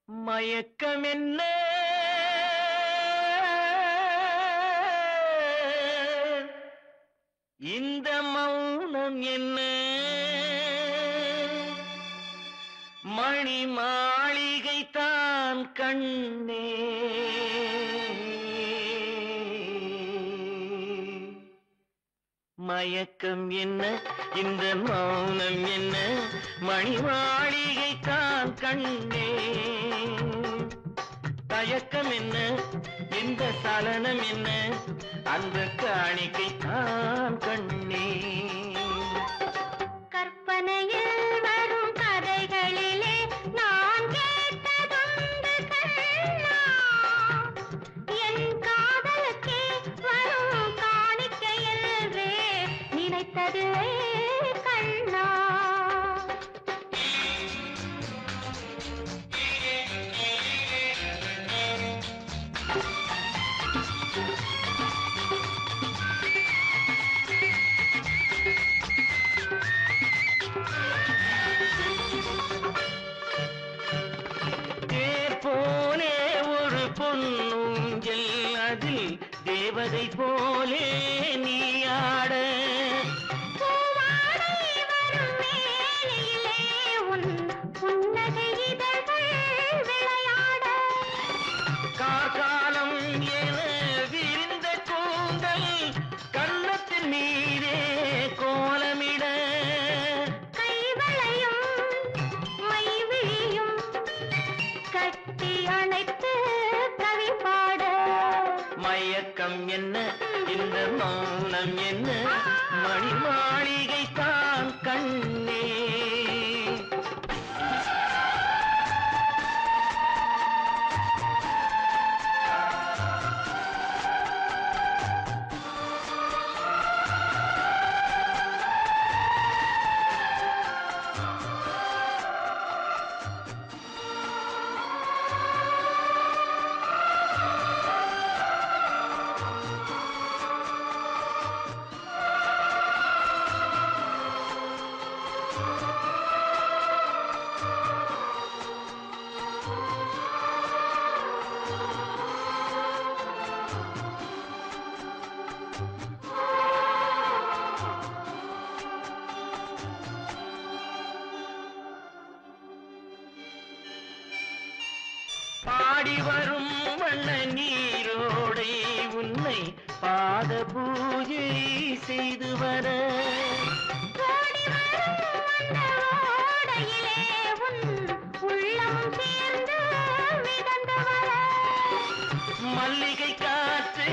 மயக்கம் என்ன இந்த மௌனம் என்ன மணி மாளிகை தான் கண்ணே மயக்கம் என்ன இந்த மௌனம் என்ன மணி மாளிகை தான் கண்ணே தயக்கம் என்ன இந்த சலனம் என்ன அந்த காணிக்கை தான் கண்ணே கற்பனையில் வரும் கதைகளிலே நான் கேட்டதுண்டு கண்ணா என் காதலுக்கே வரும் காணிக்கை என்றே நினைத்தது கண்ணா பொன்னூஞ்சல் அதில் தேவதை போலே நீயாட கார்காலம் என விரிந்த கூந்தல் கன்னத்தின் மீதே கோலமிட கைவளையும் மைவிழியும் கட்டி அணைத்து கவி பாட மயக்கம் என்ன இந்த மௌனம் என்ன மணி மாளிகை தான் கண்ணே பாடி வரும் வண்ண நீரோடை உன்னை பாத பூஜை செய்து வர மல்லிகை காற்று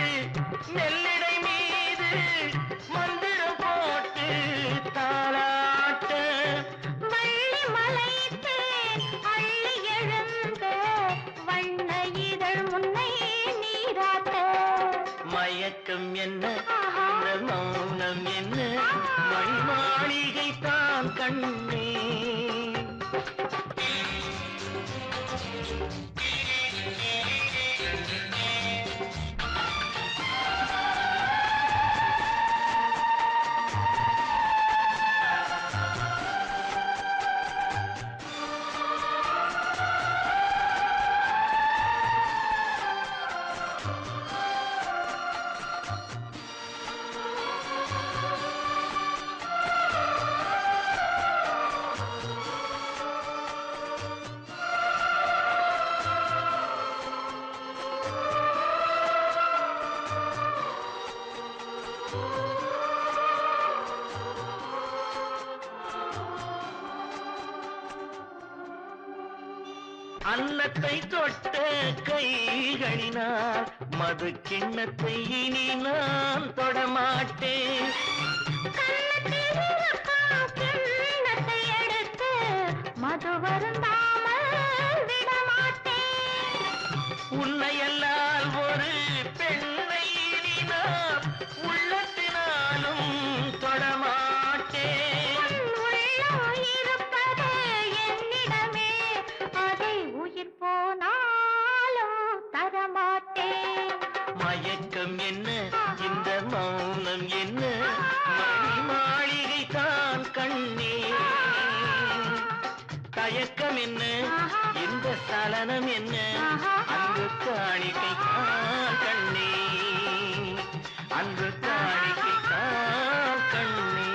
நெல்லிடை மீது மந்திரம் போட்டு தாளாட்ட வள்ளி மலைத்து அள்ளி எழுந்த வண்ண இதழ் முன்னை நீராட்ட மயக்கம் என்ன இந்த மௌனம் என்ன மணி மாளிகை தான் கண்ணே அன்னத்தை தொட்ட கைகளினால் மது கிண்ணத்தை இனி நான் தொடமாட்டேன் கிண்ணத்தை எடுத்து மது வருந்தாமல் விடமாட்டேன் உன்னையல்லால் ஒரு பெண்ணை இனி நான் உள்ளத்தினாலும் தொடமாட்டேன் இருப்பது என்னிடமே அதை உயிர் போனாலும் தரமாட்டேன் மயக்கம் என்ன இந்த மௌனம் என்ன மணி மாளிகை தான் கண்ணே, தயக்கம் என்ன, இந்த சலனம் என்ன, அன்பு காணிக்கை தான் கண்ணே, அன்பு காணிக்கை தான் கண்ணே.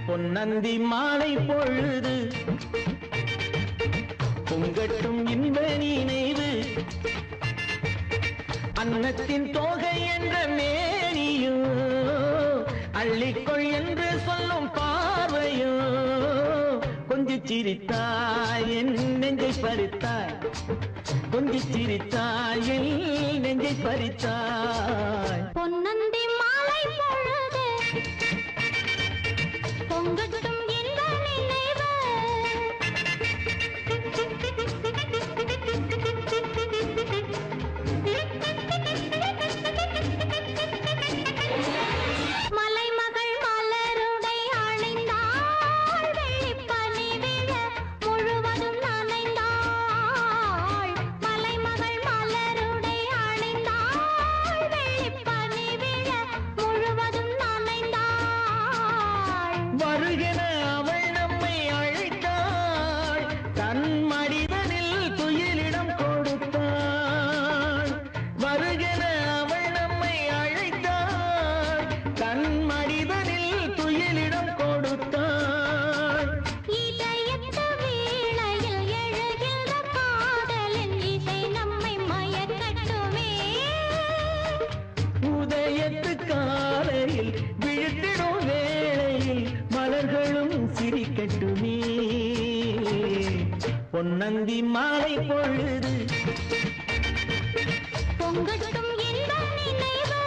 பொன்னந்தி மாலை பொழுது பொங்கட்டும் இன்ப நினைவு, அன்னத்தின் தோகை என்ற மேனியோ, அள்ளிக்கொள் என்று சொல்லும் பார்வையோ, கொஞ்சி சிரித்தாய் என் நெஞ்சை பறித்தாய், கொஞ்சி சிரித்தாய் என் நெஞ்சை பறித்தாய். பொன்னந்தி மாலை பொழுது பொங்கட்டும் இன்ப நினைவு, மலைமகள் மலருடை அணிந்தாள், வெள்ளிப்பனி விழ முழுவதும் நனைந்தாள். மலைமகள் மலருடை அணிந்தாள், வெள்ளிப்பனி விழ முழுவதும் நனைந்தாள். வருகிற அவள் நம்மை அழைத்தாள், தன் மடிதனில் துயிலிடம் கொடுத்தாள். வருகிற அவள் நம்மை அழைத்தாள், தன் மடிதனில் துயிலிடம் கொடுத்தாள். இதயத்து வீணையில் எழுகின்ற காதலின் இசை நம்மை மயக்கட்டுமே. உதயத்து காலையில் விழுத்திடும் வேளையில் மலர்களும் சிரிக்கட்டுமே. பொன்னந்தி மாலை பொழுது பொங்கட்டும் இன்ப நினைவு,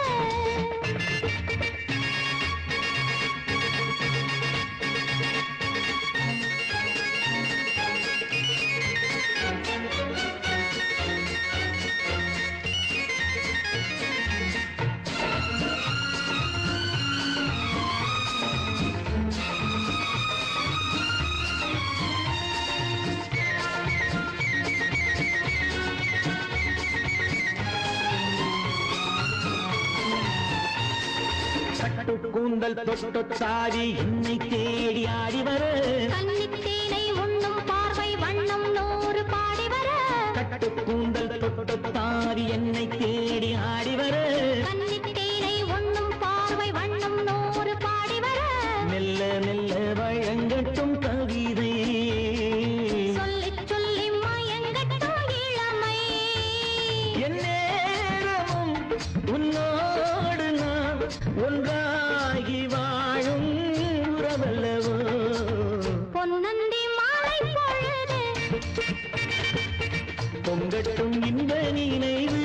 கட்டு கூந்தல் தொட்டொத்தாடி என்னை தேடி ஆடி வர, கன்னித்தேனை உண்ணும் பார்வை வண்ணம் 100 பாடி வர, கட்டு கூந்தல் தொட்டொத்தாடி என்னை தேடி ஆடி வர, கன்னித்தேனை உண்ணும் பார்வை வண்ணம் 100 பாடி வர, மெல்ல மெல்ல வழங்கட்டும் கவிதை, சொல்லிச் சொல்லி மயங்கட்டும் இளமை. என் நேரமும் உன்னோடு நான் ஒன்றாகி வாழும் உறவல்லவோ. பொன்னந்தி மாலை பொழுது பொங்கட்டும் இன்ப நினைவு,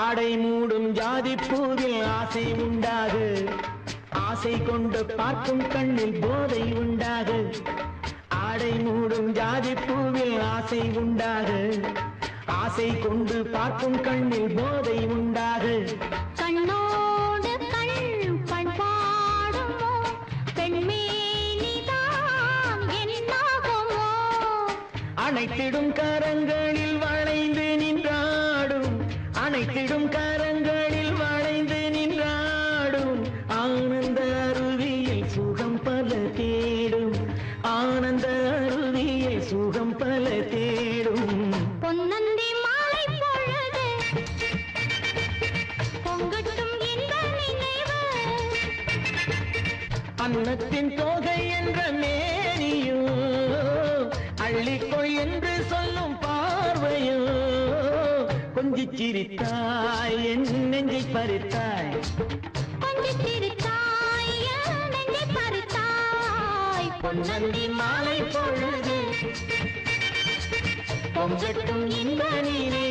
ஆடை மூடும் ஜாதி பூவில் ஆசை உண்டாகு, ஆசை கொண்டு பார்க்கும் கண்ணில் போதை உண்டாகு. ஆடை மூடும் ஜாதி பூவில் ஆசை உண்டாகு, ஆசை கொண்டு பார்க்கும் கண்ணில் போதை உண்டாகு. கண்ணோடு கண் பண்பாடுமோ, பெண்மேனிதான் என்னாகுமோ. அனைத்திடும் கரங்களில் வளைந்து நின்றாடும், அனைத்திடும் கரங்களில் வளைந்து நின்றாடும், ஆனந்த அருவியில் சுகம் பல தேடும், ஆனந்த அருவியில் சுகம் பல தேடும். பொன்னந்தி மாலை பொழுது பொங்கட்டும் இன்ப நினைவு, அன்னத்தின் தோகை என்ற கொஞ்சிச் சிரித்தாய் என் நெஞ்சை பறித்தாய் கொஞ்சிச் சிரித்தாய் என் நெஞ்சை பறித்தாய் பொன்னந்தி மாலை பொழுது பொங்கட்டும் இன்ப நீரே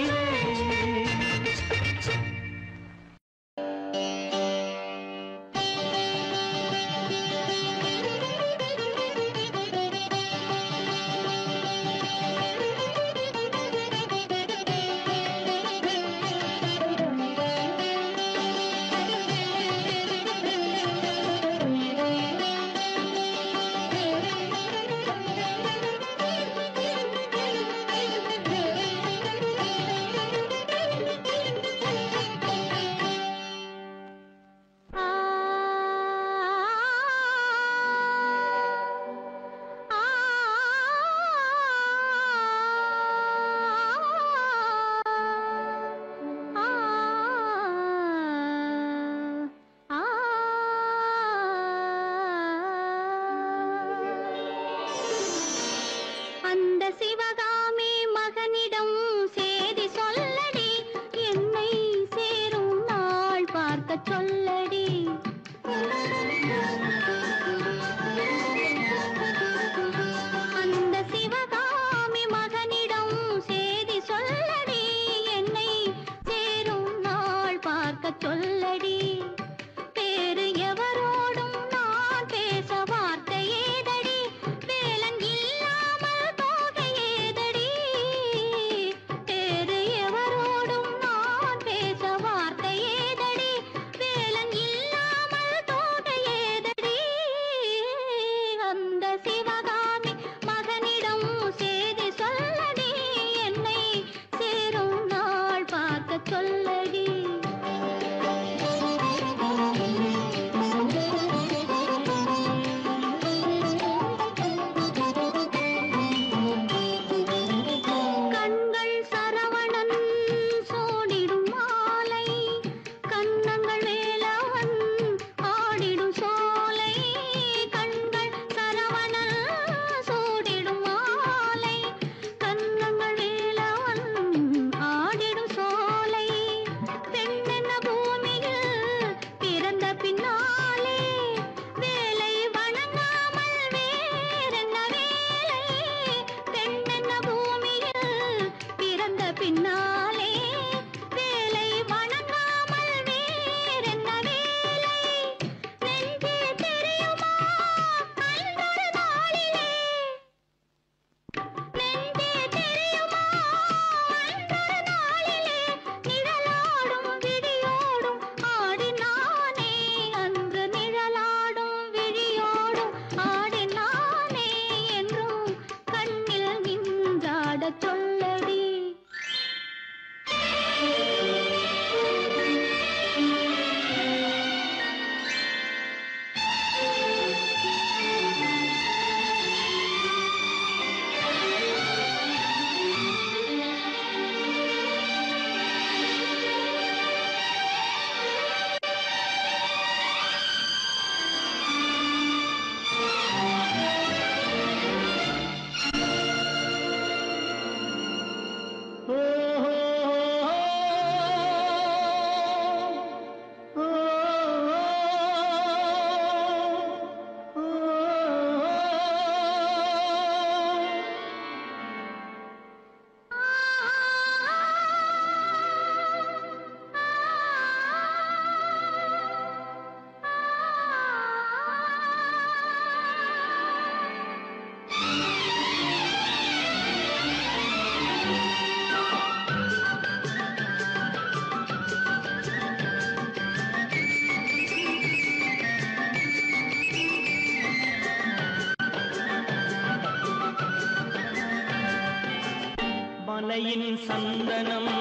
மலையின் சந்தனம்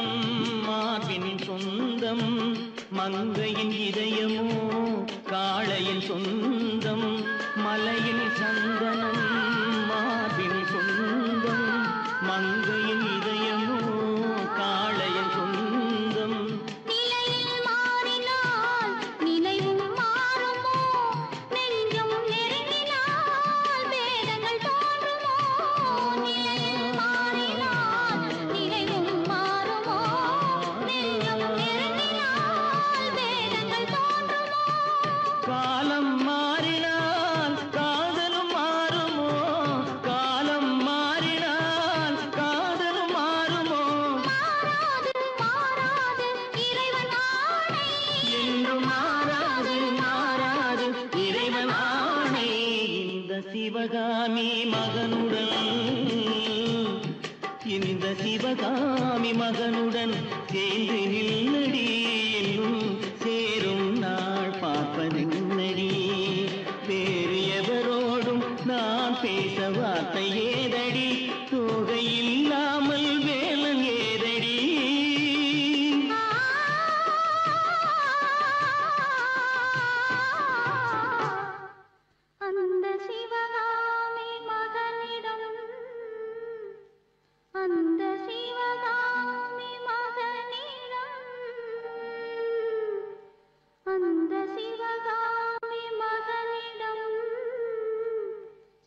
மார்பின் சொந்தம் மங்கையின் இதயமோ காளையின் சொந்தம் மலையின் சந்தனம் மார்பின் சொந்தம் மங்கையின் இதயமோ காளையின் சொந்தம் நிலையில் மாறினால் நினைவும் மாறுமோ நெஞ்சம் நெருங்கினால் வேதங்கள் தோன்றுமோ நிலையில் மாறினால் நினைவும் மாறுமோ சிவகாமி மகனுடன் இந்த சிவகாமி மகனுடன் சேர்ந்து நில்லடி என்னும் சேரும் நாள் பார்ப்பதென்னடி வேறு எவரோடும் நான் பேச வார்த்தை ஏதடி தோகை இல்லாமல் வேலன் ஏதடி அந்த சிவகாமி மகனிடம் அந்த சிவகாமி மகனிடம் அந்த சிவகாமி மகனிடம்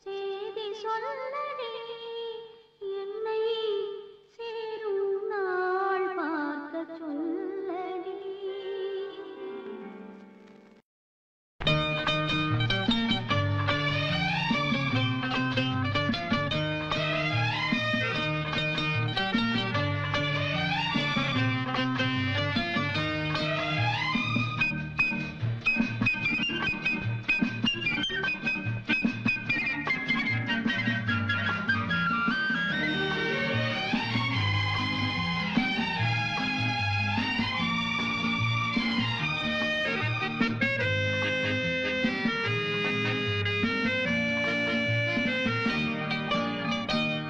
செய்தி சொல்லடி என்னை சேரும் நாள் பார்க்க சொல்லடி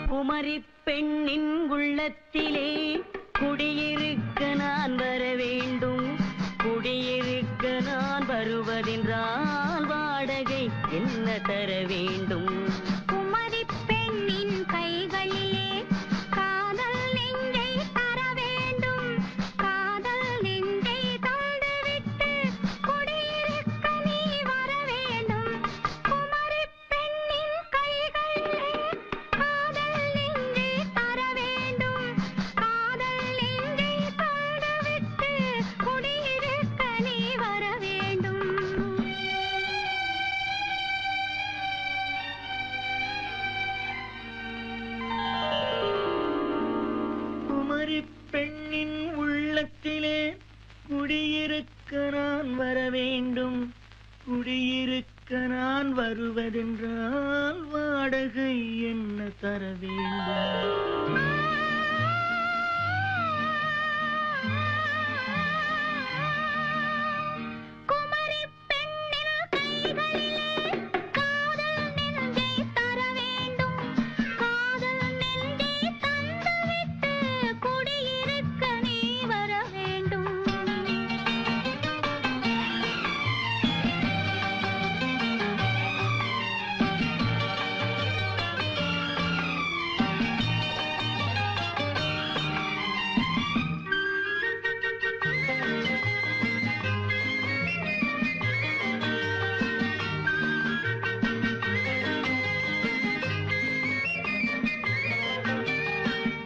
குமரி பெண்ணின் உள்ளத்திலே குடியிருக்க நான் வர வேண்டும் குடியிருக்க நான் வருவதென்றால் வாடகை என்ன தர வேண்டும் குமரி பெண்ணின் கைகளிலே காதல் நெஞ்சை தர வேண்டும் காதல் நெஞ்சை தந்துவிட்டு குடியிருக்க நீ வர வேண்டும் குமரி பெண்ணின் கைகளிலே காதல் நெஞ்சை தர வேண்டும் காதல் நெஞ்சை தந்துவிட்டு குடியிருக்க நீ வர வேண்டும் குமரி பெண்ணின் உள்ளத்திலே குடியிருக்க நான் வர வேண்டும் குடியிருக்க நான் வருவதென்றால் வாடகை என்ன தர வேண்டும் குமரி பெண்ணின் கைகளிலே காதல் நெஞ்சை தர வேண்டும் காதல் நெஞ்சை தந்துவிட்டு குடியிருக்க நீ வர வேண்டும்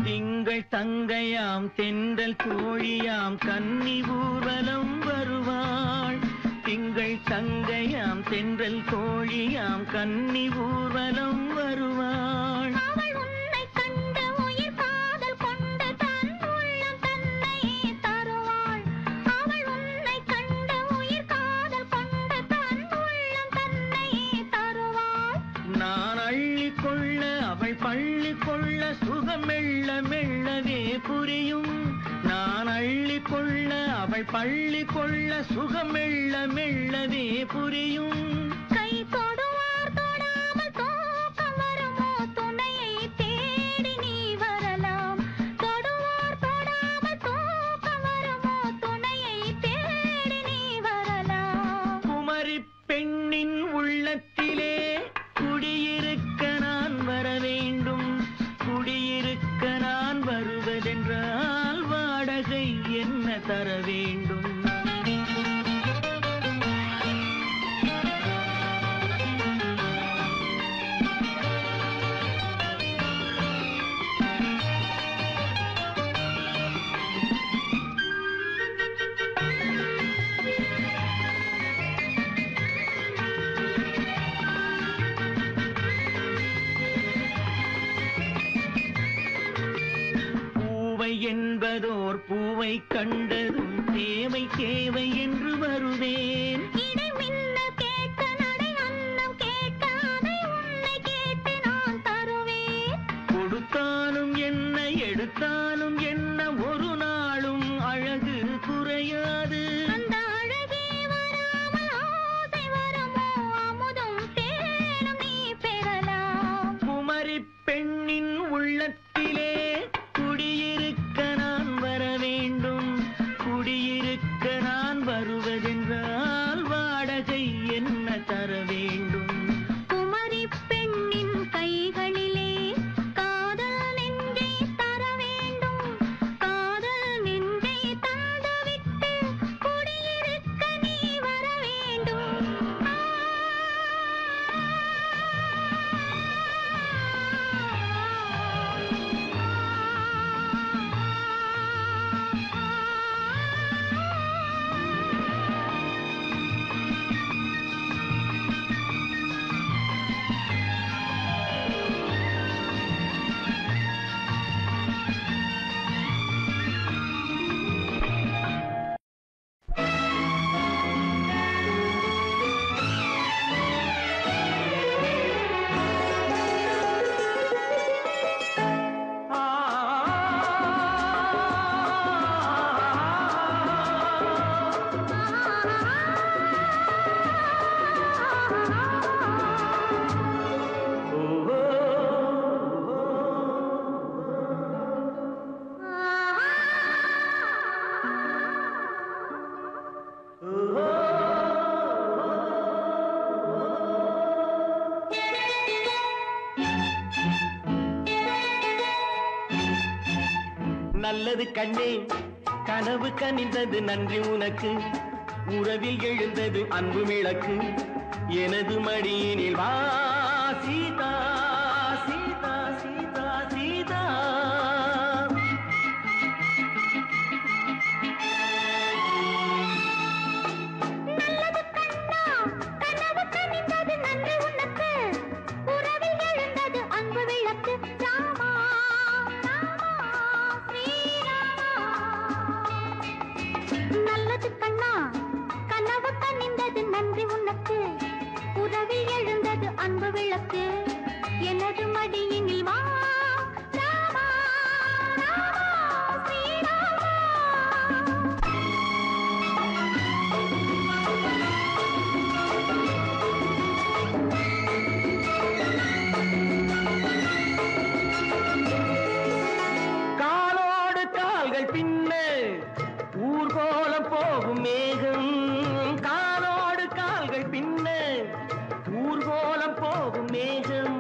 திங்கள் தங்கையாம் தென்றல் தோழியாம் கன்னி ஊர்வலம் வருவாள் திங்கள் தங்கையாம் தென்றல் தோழியாம் கன்னி ஊர்வலம் வருவாள் அவள் உன்னை கண்டு உயிர் காதல் கொண்டு தன் உள்ளம் தன்னை தருவாள் அவள் உன்னை கண்டு உயிர் காதல் கொண்டு தன் உள்ளம் தன்னை தருவாள் நான் அள்ளி கொள்ள அவள் பள்ளி கொள்ள சுகம் மெல்ல மெல்லவே புரியும் நான் அள்ளி கொள்ள அவள் பள்ளி கொள்ள சுகம் மெல்ல மெல்லவே புரியும் கை தொடுவார் தொடாமல் தூக்கம் வருமோ துணையை தேடி நீ வரலாம் தொடுவார் தொடாமல் தூக்கம் வருமோ துணையை தேடி நீ வரலாம் குமரி பெண்ணின் உள்ளத்திலே குடியிருக்க நான் வர வேண்டும் குடியிருக்க நான் வருவதென்றால் வாடகை என்ன தர வேண்டும் என்பதோர் பூவை கண்டதும் தேவை தேவை என்று வருவேன் இடை மின்னல் கேட்க நடை அன்னம் கேட்க அதை உண்ண நல்லது கண்ணே கனவு கனிந்தது நன்றி உனக்கு உறவில் எழுந்தது அன்பு விளக்கு எனது மடியினில் வா சீதா சீதா சீதா சீதா நல்லது கண்ணா கனவு கனிந்தது நன்றி உனக்கு உறவில் எழுந்தது அன்பு விளக்கு ராமா ராமா ஸ்ரீராமா நல்லது கண்ணா கனவு கனிந்தது நன்றி உனக்கு உறவில் எழுந்தது அன்பு விளக்கு எனது மடியினில் வா ராமா ராமா ஸ்ரீராமா காலோடு கால்கள் பின்ன ஊர்கோலம் போகும் மேகம் காலோடு கால்கள் பின்ன ஊர்கோலம் போகும் மேகம்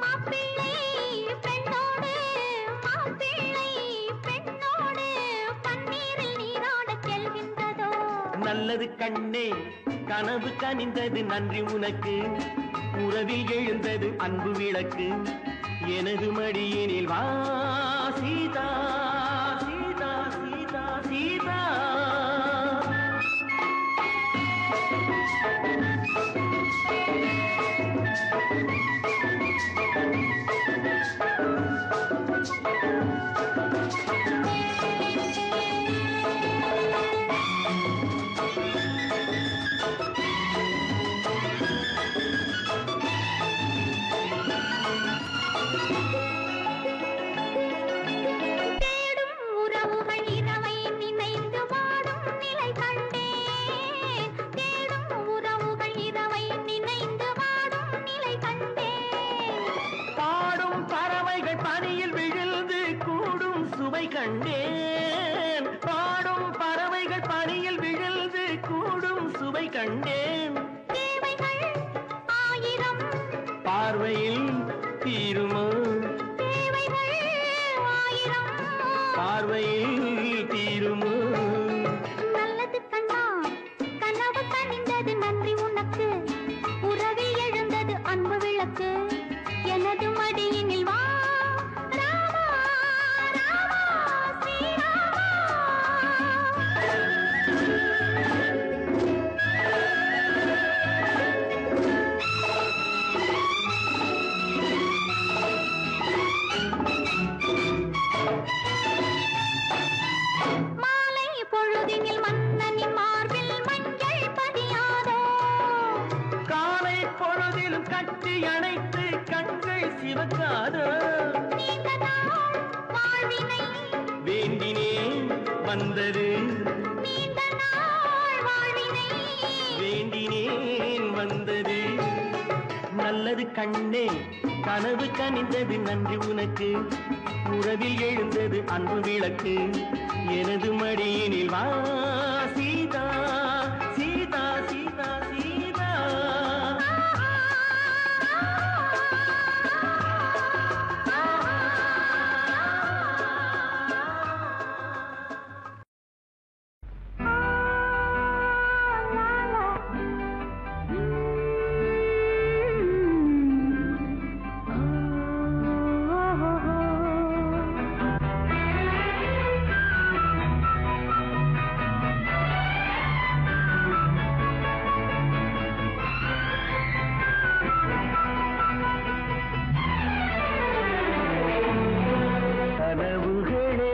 மாப்பிள்ளை பெண்ணோடு மாப்பிள்ளை பெண்ணோடு பன்னீரில் நீராடச் செல்கின்றதோ நல்லது கண்ணே கனவு கனிந்தது நன்றி உனக்கு உறவில் எழுந்தது அன்பு விளக்கு எனது மடியினில் வா சீதா சீதா சீதா சீதா தேடும் உறவுகள் இரவை நினைந்து வாடும் நிலை கண்டேன் தேடும் உறவுகள் இரவை நினைந்து வாடும் நிலை கண்டேன் பாடும் பறவைகள் பனியில் விழுந்து கூடும் சுவை கண்டேன் பாடும் பறவைகள் பனியில் விழுந்து கூடும் சுவை கண்டேன் தேவைகள் ஆயிரம் பார்வையில் தீருமோ தேவைகள் ஆயிரம் பார்வையில் தீருமோ நல்லது கண்ணா கனவு கனிந்தது நன்றி உனக்கு உறவில் எழுந்தது அன்பு விளக்கு எனது மடியினில் வா ராமா ராமா ஸ்ரீராமா மாலை பொழுதினில் மன்னனின் மார்பில் மஞ்சள் பதியாதோ காலை பொழுதிலும் கட்டி அணைத்து கண்கள் சிவக்காதோ நீண்ட நாள் வாழ்வினை வேண்டினேன் வந்தது நீண்ட நாள் வாழ்வினை வேண்டினேன் வந்தது நல்லது கண்ணே கனவு கனிந்தது நன்றி உனக்கு உறவில் எழுந்தது அன்பு விளக்கு எனது மடியினில் வா சீதா சீதா சீதா சீதா கனவுகளே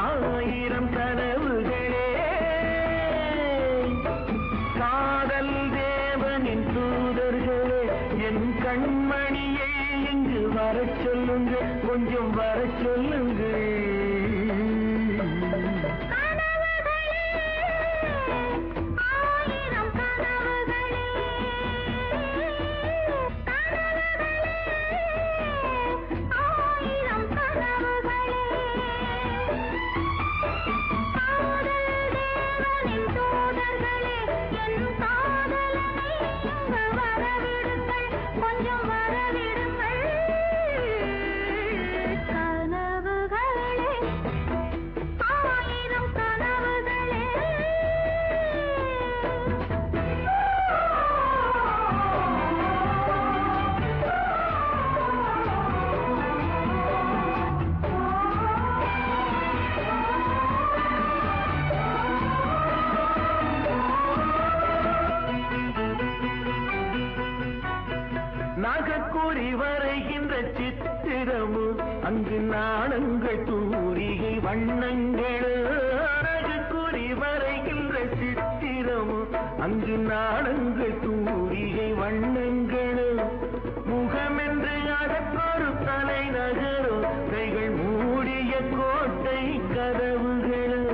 ஆயிரம் கனவுகளே காதல் தேவனின் தூதர்களே என் கண்மணியை இங்கு வரச் சொல்லுங்க கொஞ்சம் வரச் சொல்லுங்க ஆயிரம் கனவுகளே ஆயிரம் கனவுகளே காதல் தேவனின் தூதர்களே என் காதலனை இங்கு வரவிடுங்கள் கொஞ்சம் வரவிடுங்கள் கனவுகளே நாகக்கூறி வரைகின்ற சித்திரமும் அங்கு நாணங்கள் தூரிகை வண்ணங்கள் நாகக்கூறி வரைகின்ற சித்திரமும் அங்கு நாணங்கள் தூரிகை வண்ணங்கள் முகமென்று அதற்கொரு தலைநகரும் கைகள் மூடிய கோட்டை கதவுகளும்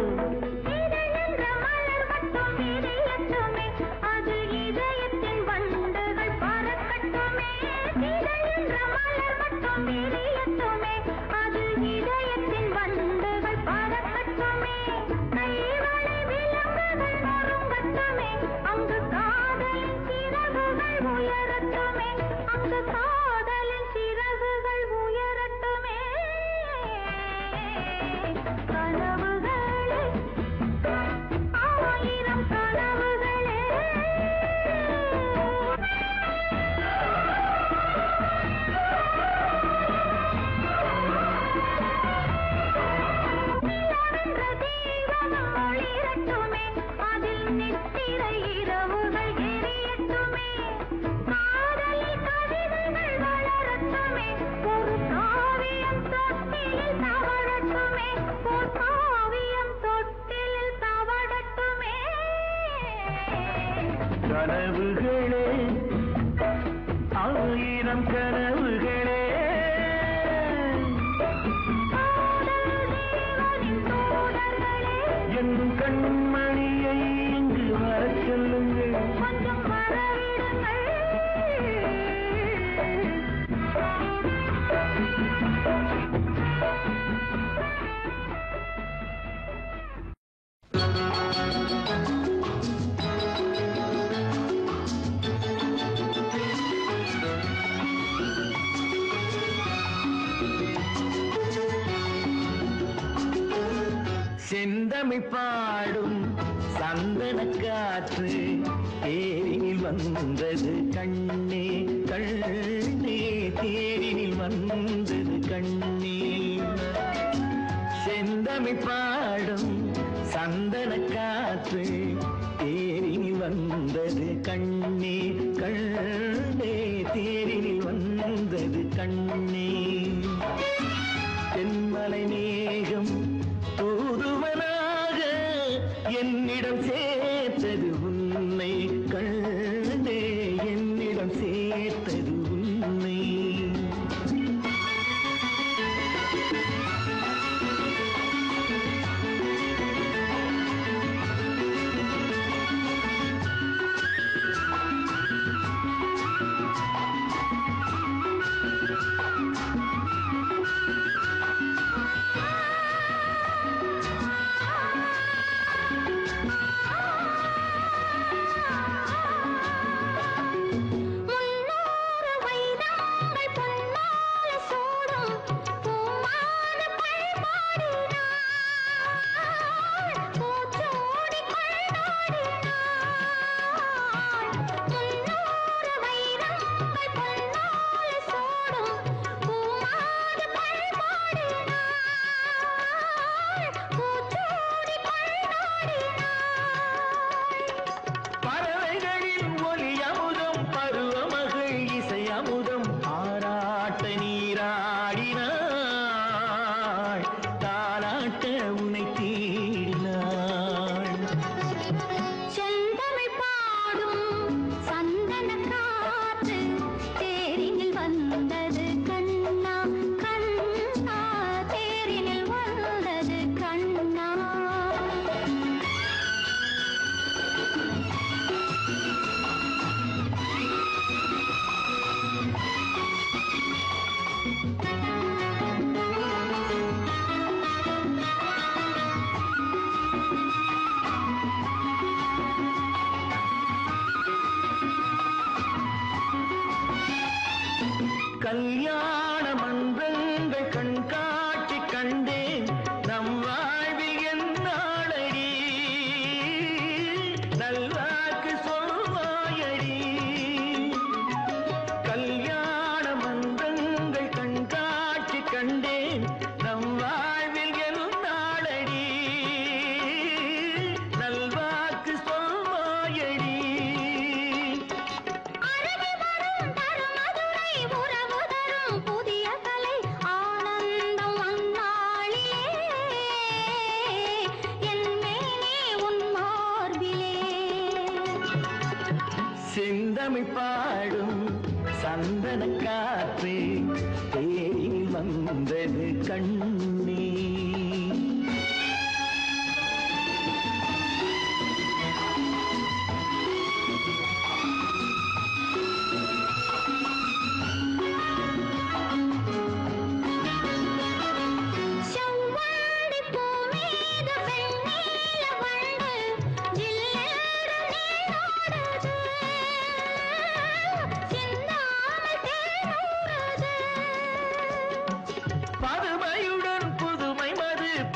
கனவுகளே ஆயிரம் கனவுகளே என் கண்மணியை இங்கு வர சொல்லுங்கள் கொஞ்சம் வரவிடுங்கள் செந்தமிழ் பாடும் சந்தன காற்று தேரினில் வந்தது கண்ணே கண்ணே தேரினில் வந்தது கண்ணே செந்தமிழ் பாடும் சந்தன காற்று தேரினில் வந்தது கண்ணே கண்ணே தேரினில் வந்தது கண்ணே தென்மலை மேகம் தூதுவனாக என்னிடம் சேர்த்தது உன்னை கண்ணே என்னிடம் சேர்த்தது உன்னை கல்யாண மன்றங்கள் கண்காட்சி கண்டேன் நம் வாழ்வில் என்னாளடி நல்வாக்கு சொல்வாயடி கல்யாண மன்றங்கள் கண்காட்சி கண்டேன் நம் வாழ்வில் என்னாளடி நல்வாக்கு சொல்வாயடி செந்தமிழ் பாடும் சந்தன காற்று தேரில் வந்தது கண்ணே.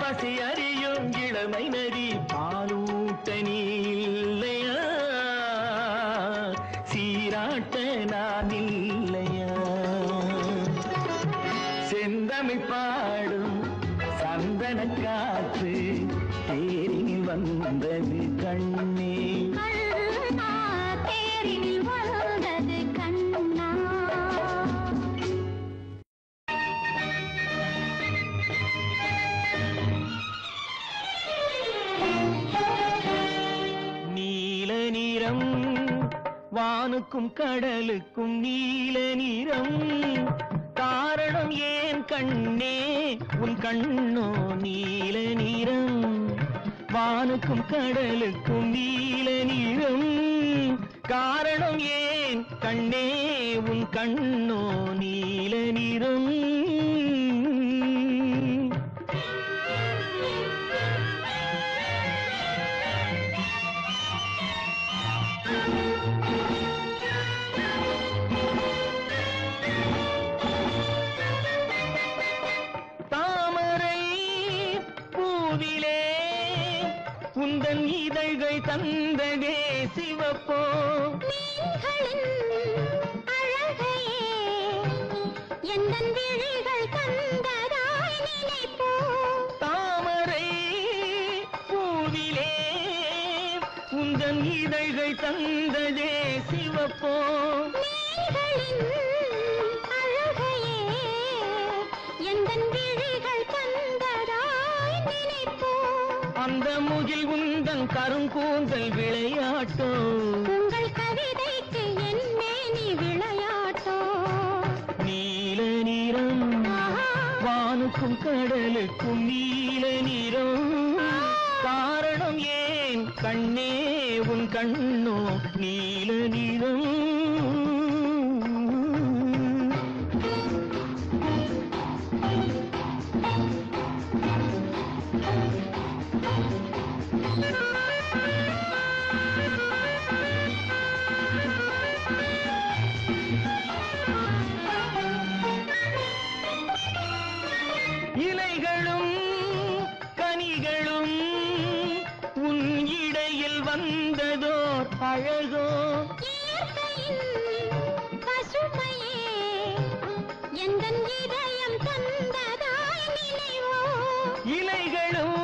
பசி அறியும் இளமை நதி பாலூட்ட நீல்லையா, சீராட்ட நான் இல்லையா. செந்தமிழ் பாடும் சந்தன காற்று தேரில் வந்தது கண்ணே. தேரில் வந்தது கண்ணா. வானுக்கும் கடலுக்கும் நீல நிறம், காரணம் ஏன் கண்ணே உன் கண்ணோ நீல நிறம். வானுக்கும் கடலுக்கும் நீல நிறம், காரணம் ஏன் கண்ணே உன் கண்ணோ நீல நிறம். உந்தன் இதழ்கள் தந்ததே சிவப்போ, அழகையே எந்தன் விழிகள் தந்ததாய் நினைப்போ. தாமரை பூவிலே உந்தன் இதழ்கள் தந்ததே சிவப்போ, அழகையே எந்தன் விழிகள் தந்ததாய் நினைப்போ. அந்த முகில் உந்தன் கருங்கூந்தல் விளையாட்டோ, உங்கள் கவிதைக்கு என் மேனி விளையாட்டோ. நீல நிறம் வானுக்கும் கடலுக்கும் நீல நிறம், காரணம் ஏன் கண்ணே உன் கண்ணோ நீல நிறம். இலைகளும் கனிகளும் உன் இடையில் வந்ததோர் அழகோ, பசுமையே எந்தன் இதயம் தந்ததாய் நினைவோ. இலைகளும்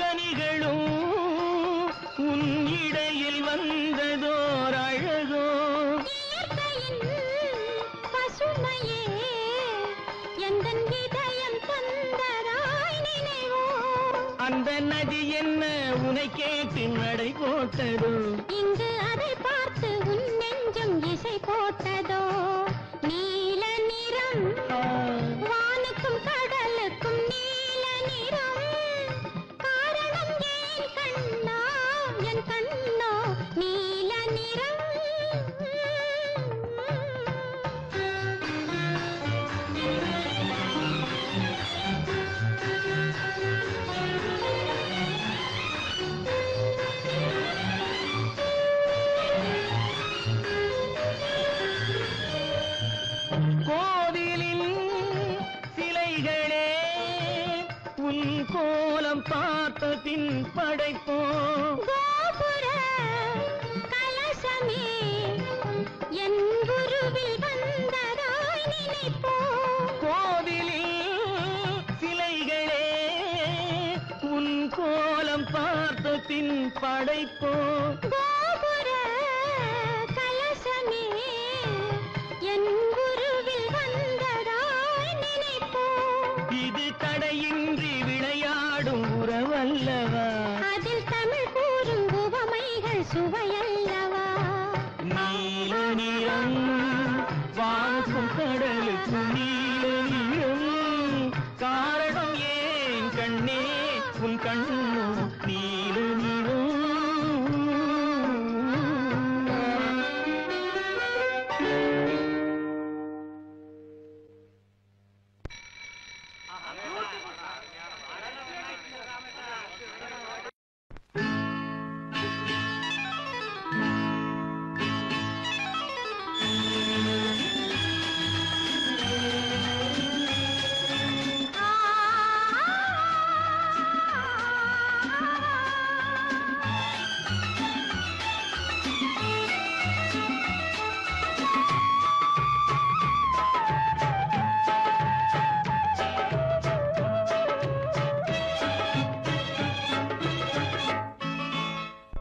கனிகளும் உன் இடையில் வந்ததோர் அழகோ, பசுமையே எந்தன் இதயம் தந்ததாய் நினைவோ. அந்த நதி என்ன உனை கேட்டு நடை போட்டதோ, இங்கு அதை பார்த்து உன் நெஞ்சம் இசை போட்டதோ. நீல நிறம் வானுக்கும் கடலுக்கும் நீல நிறம், காரணம் ஏன் கண்ணா என் கண்ணோ நீல நிறம். கோவிலின் சிலைகளே உன் கோலம் பார்த்த பின் படைப்போ, கோபுர கலசமே என் குருவில் வந்ததாய் நினைப்போ. கோவிலில் சிலைகளே உன் கோலம் பார்த்த பின் படைப்போ, கோபுர கலசமே என் குருவில் வந்ததாய் நினைப்போ. இது தடையின்றி விளையாடும் உறவல்லவா, அதில் தமிழ் கூறும் உவமைகள் சுவையல்லவா. நீ கடலுக்கு நீல நீளம் காரணம் ஏன் கண்ணே உன் கண்ணோ நீல நீளம்.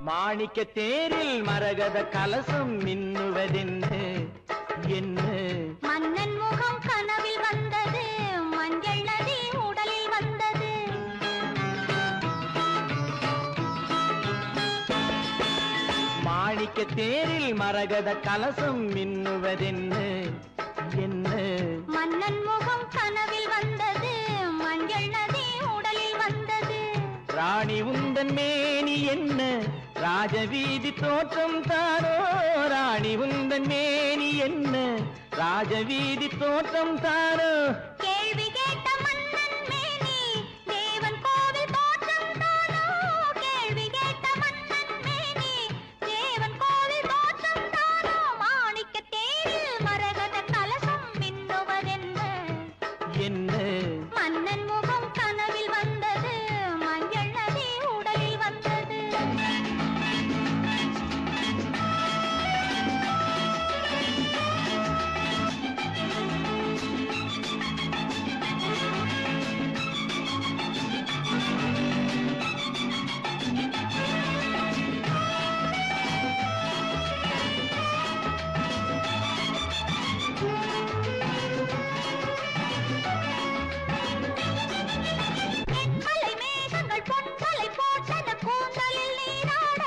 மாணிக்க தேரில் மரகத கலசம் மின்னுவதென்ன என்ன? மன்னன் முகம் கனவில் வந்தது, மஞ்சள் நதி உடலில் வந்தது. மாணிக்க தேரில் மரகத கலசம் மின்னுவதென்ன என்ன? மன்னன் முகம் கனவில் வந்தது, மஞ்சள் நதி உடலில் வந்தது. ராணி உந்தன் மேனி என்ன ராஜவீதி தோற்றம் தானோ? ராணி உந்தன் மேனி என்ன ராஜவீதி தோற்றம் தானோ? கேள்வி கேட்ட மன்னன் மேனி தேவன் கோவில் தோற்றம் தானோ? கேள்வி கேட்ட மன்னன் மேனி தேவன் கோவில் தோற்றம் தானோ? மாணிக்க தேரில் மரகத கலசம் மின்னுவதென்ன என்ன? மன்னன் முகம் கனவில் வந்தது, மஞ்சள் நதி உடலில் வந்தது. என்மலை மேகங்கள் பொன்மலை போட்டன கூந்தலில் நீராட.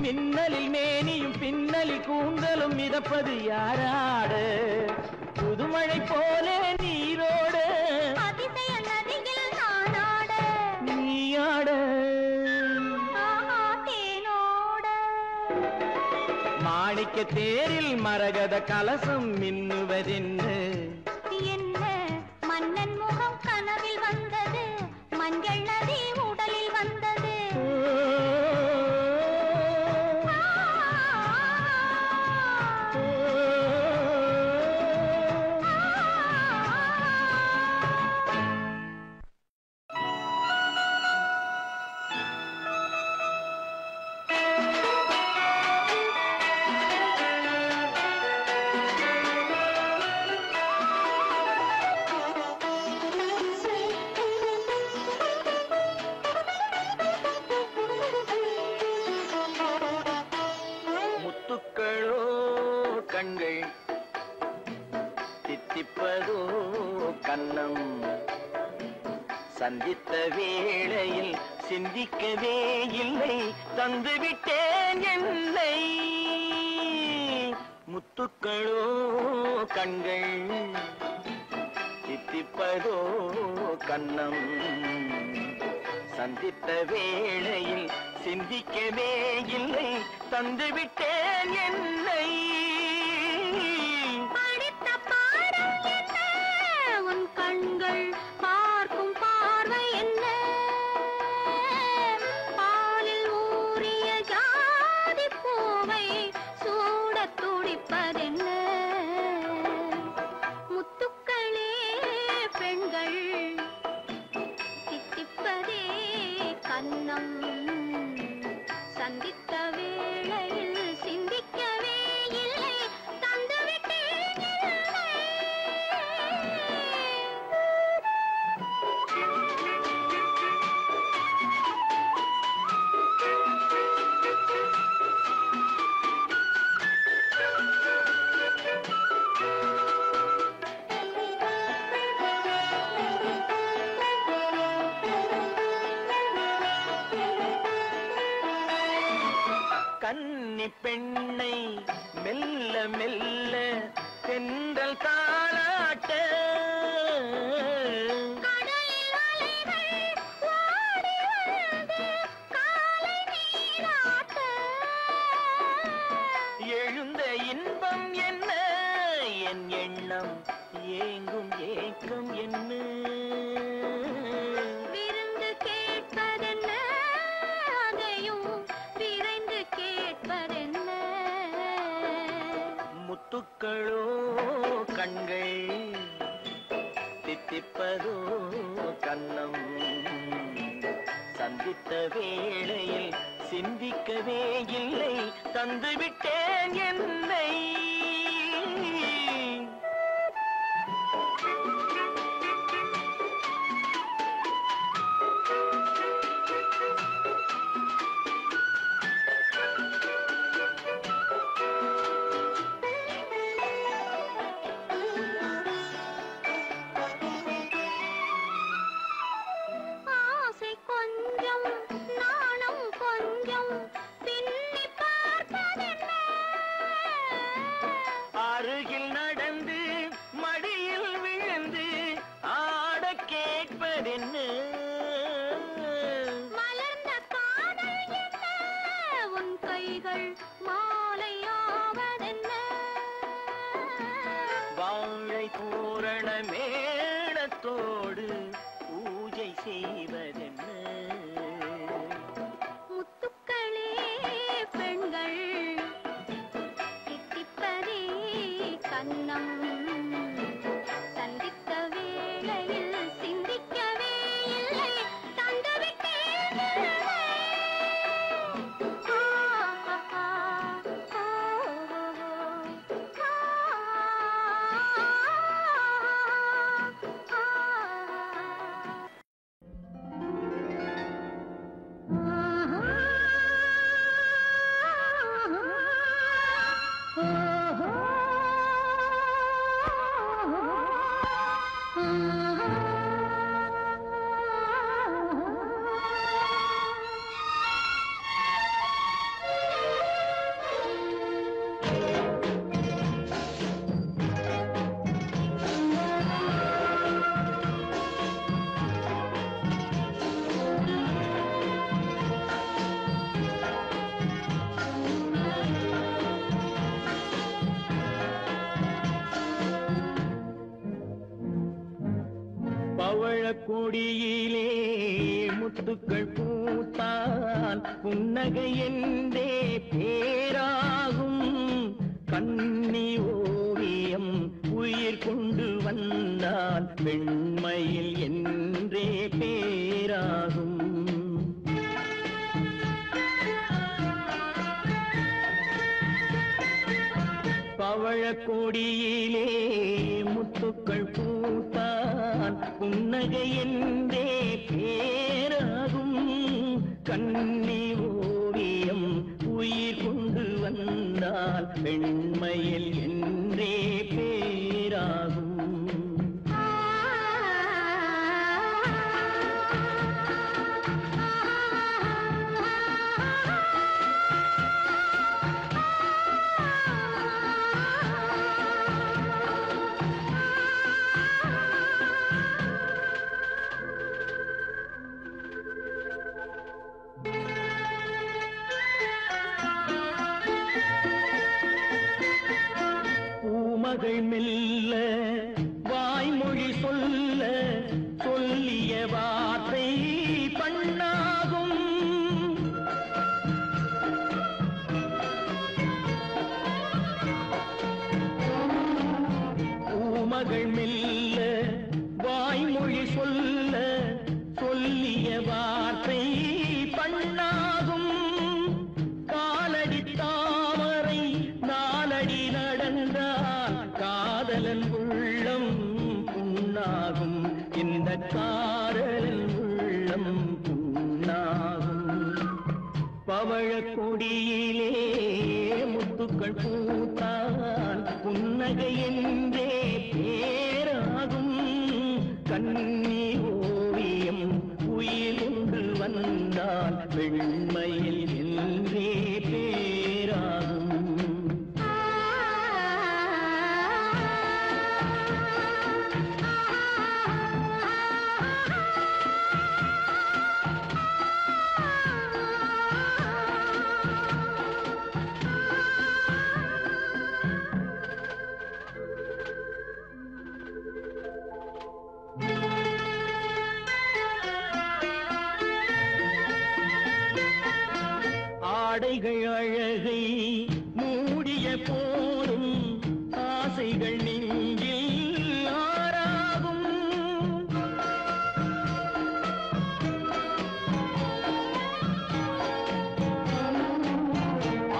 மின்னலில் மேனியும் பின்னலில் கூந்தலும் மிதப்பது யாராட? புதுமழை போல நீரோட அதிசய நதியில் நானாட. நீயாட. ஆஹா தேனோட. மாணிக்க தேரில் மரகத கலசம் மின்னுவதென்ன என்ன? மன்னன் முகம் கனவில் வந்தது, மஞ்சள் நதி உடலில் வந்தது. முத்துக்களோ கண்கள் தித்திப்பதோ கண்ணம் சந்தித்த வேளையில் சிந்திக்கவே இல்லை தந்துவிட்டேன் என்னை. முத்துக்களோ கண்கள் தித்திப்பதோ கண்ணம் சந்தித்த வேளையில் சிந்திக்கவே இல்லை தந்துவிட்டேன் என்னை. படித்த பாடம் என்ன? உன் கண்கள் பார்க்கும் பார்வை என்ன? பாலில் ஊறிய ஜாதி பூவை சூடத் துடிப்பதென்ன? முத்துக்களே பெண்கள் தித்திப்பதே கன்னம் சந்தித்த வேளையில் சிந்திக்கவே இல்லை தந்துவிட்டேன் என்னை. கன்னி பெண்ணை மெல்ல மெல்ல தென்றல் தாலாட்ட கடலில் அலைகள் ஓடி வந்து காலை நீராட்ட எழுந்த இன்பம் என்ன என் எண்ணம் ஏங்கும் ஏக்கம் என்ன விருந்து கேட்பதென்ன அதையும் விரைந்து கேட்பதென்ன முத்துக்களோ கண்கள் தித்திப்பதோ கண்ணம் சந்தித்த வேளையில் சிந்திக்கவே இல்லை தந்துவிட்டேன் என்னை ஆசை கொஞ்சம் நாணம் கொஞ்சம் பின்னி பார்ப்பதென்ன அருகில் நடந்து மடியில் விழுந்து ஆட கேட்பதென்ன மலர்ந்த காதல் என்ன உன் கைகள் மாலையாவதென்ன வாழை தோரண மேளத்தோடு பூஜை செய்வதென்ன முத்துக்களே பெண்கள் தித்திப்பதே கண்ணம் சந்தித்த வேளையில் சிந்திக்கவே இல்லை தந்துவிட்டேன் என்னை. பவழக்கொடியிலே முத்துக்கள் பூத்தால் புன்னகை என்றே பேராகும் கண்ணி ஓவியம் உயிர் கொண்டு வந்தால் பெண்மையில் என்றே பேராகும் பவழக்கொடியிலே முத்துக்கள் பூத்தான் புன்னகை என்றே பேராகும் கண்ணி ஓவியம் உயிர் கொண்டு வந்தால் பெண்மையில் என்றே பேராகும் பூமகள் மெல்ல வாய்மொழி சொல்ல சொல்லிய வார்த்தை பண்ணாகும் பூமகள் மெல்ல வாய்மொழி சொல்ல சொல்லிய வார்த்தை பண்ணாகும் காலடி தாமரை நாலடி நடந்தால் காதலன் உள்ளம் புண்ணாகும் இந்த காதலன் உள்ளம் புண்ணாகும் பவழக்கொடியிலே முத்துக்கள் பூத்தால் புன்னகை என்றே பேராகும் கண்ணி ஓவியம் உயிர் கொண்டு வந்தால் வெண்மையில் என்றே பேராகும் நெஞ்சில் ஆறாகும்.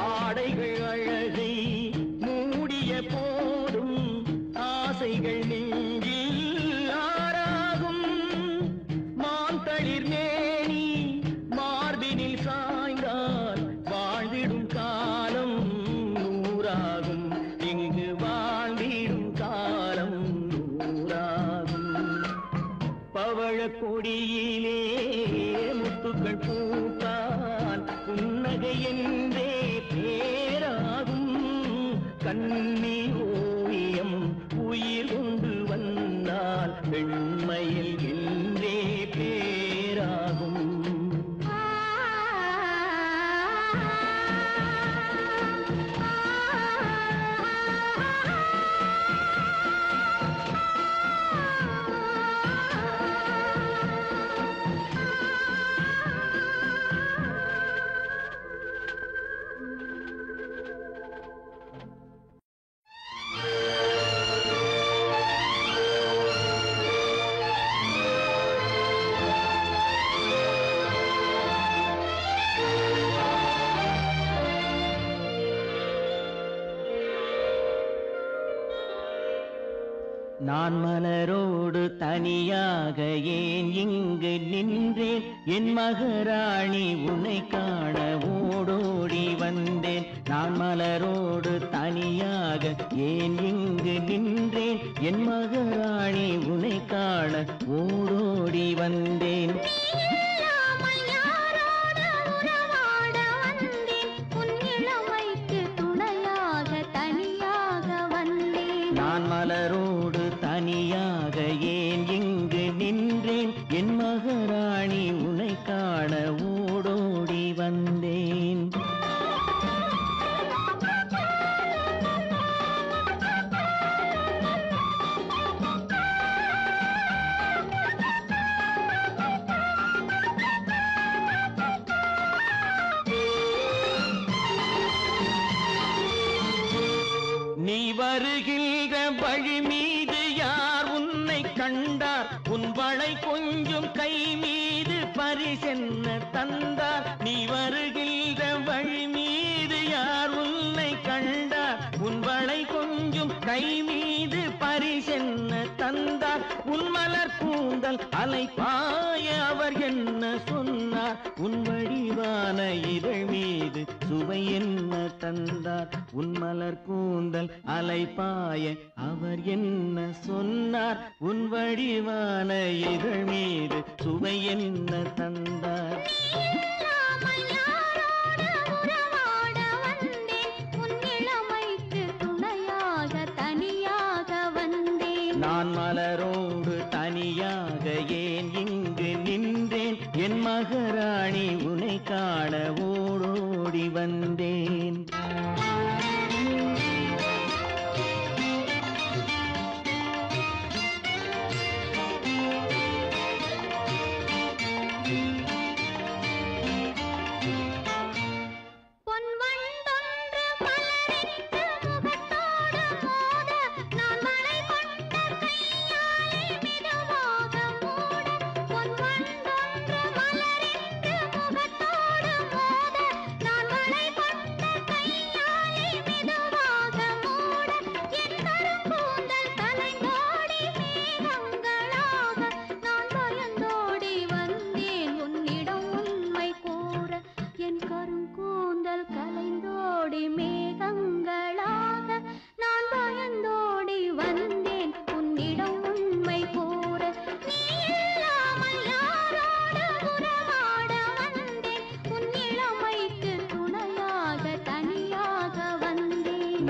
ஆடைகள் அழகை மூடிய போதும் ஆசைகள் நெஞ்சில் ஆறாகும். மாந்தளிர் மேனி மார்பினில் சாய்ந்தால் வாழ்ந்திடும் காலம் நூறாகும். இங்கு வாழ்ந்திடும் காலம் நூறாகும். பவழ கொடியிலே முத்துக்கள் பூத்தால் புன்னகை என்றே பேராகும். கண்ணி ஓவியம் உயிர் கொண்டு வந்தால் பெண்மையில் என்றே பேராகும். நான் மலரோடு தனியாக ஏன் இங்கு நின்றேன்? என் மகராணி உன்னை காண ஓடோடி வந்தேன். நான் மலரோடு தனியாக ஏன் இங்கு நின்றேன்? என் மகராணி உன்னை காண ஓடோடி வந்தேன். நான் மலரோடு தனியாக ஏன் இங்கு நின்றேன்? என் மகராணி உன்னை காண ஓடோடி வந்தேன். நீ வருகின்ற வழி மீது யார் உன்னை கண்டார்? உன் வளை கொஞ்சம் கை மீது பரிசென்ன தந்தார்? நீ வருகின்ற வழி மீது யார் உன்னை கண்டார்? உன் வளை கொஞ்சம் கை மீது பரிசென்ன தந்தார்? உன் மலர் கூந்தல் அலை பாய அவர் என்ன சொன்னார்? உன் வடிவான இதழ் மீது சுவை என்ன தந்தார்? உன் மலர் கூந்தல் அலை பாய அவர் என்ன சொன்னார்? உன் வடிவான இதழ் மீது சுவை என்ன தந்தார்? நான் மலரோடு தனியாக ஏன் இங்கு நின்றேன்? என் மகராணி உன்னை காண ஓடோடி வந்தேன்.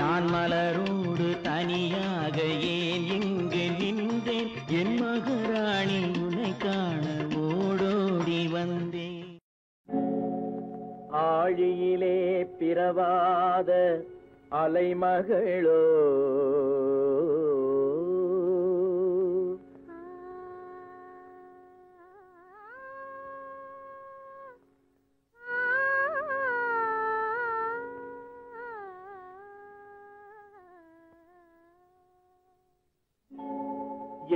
நான் மலரோடு தனியாக ஏன் இங்கு நின்றேன்? என் மகராணி உன்னை காண ஓடோடி வந்தேன். ஆழியிலே பிறவாத அலைமகளோ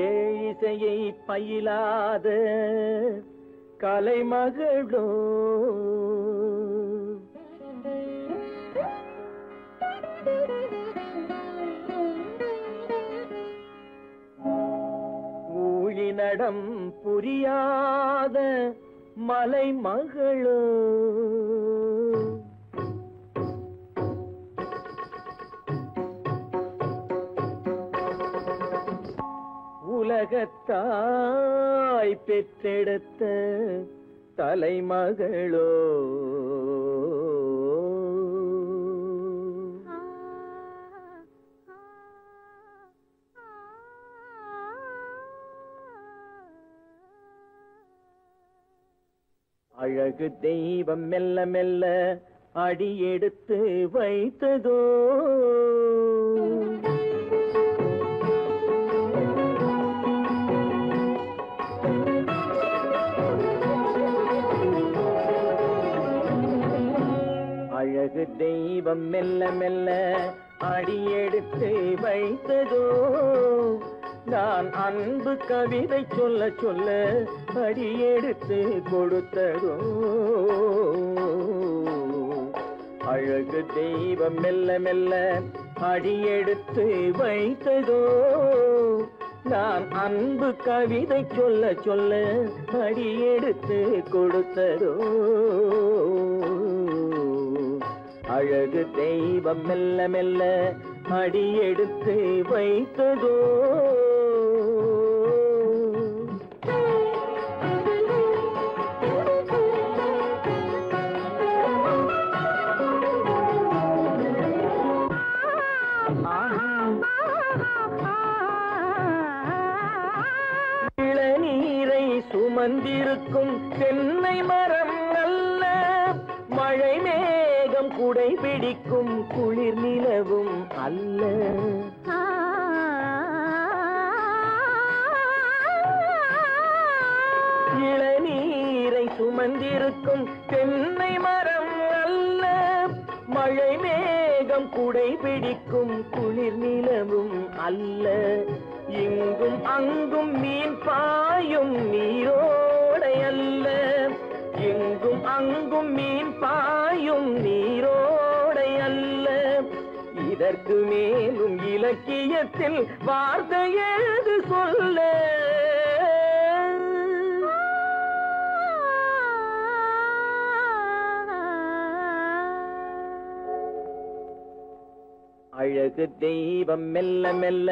ஏழிசையை பயிலாத கலைமகளோ ஊழினடம் புரியாத மலைமகளோ உலகத்தாய் பெற்றெடுத்த தலைமகளோ அழகு தெய்வம் மெல்ல மெல்ல அடியெடுத்து வைத்ததோ அழகு தெய்வம் மெல்ல மெல்ல அடியெடுத்து வைத்ததோ நான் அன்பு கவிதை சொல்ல சொல்ல அடியெடுத்து கொடுத்ததோ அழகு தெய்வம் மெல்ல மெல்ல அடியெடுத்து வைத்ததோ நான் அன்பு கவிதை சொல்ல சொல்ல அடியெடுத்து கொடுத்ததோ அழகு தெய்வம் மெல்ல மெல்ல அடியெடுத்து வைத்ததோ இளநீரை சுமந்திருக்கும் தென்னை மரம் அல்ல மழை மேகம் குடை பிடிக்கும் குளிர் நிலவும் அல்ல இளநீரை சுமந்திருக்கும் தென்னை மரம் அல்ல மழை மேகம் குடை பிடிக்கும் குளிர் நிலவும் அல்ல இங்கும் அங்கும் மீன் பாயும் நீரோடை அல்ல எங்கும் அங்கும் மீன் பாயும் நீரோடை அல்ல இதற்கு மேலும் இலக்கியத்தில் வார்த்தை ஏது சொல்ல அழகு தெய்வம் மெல்ல மெல்ல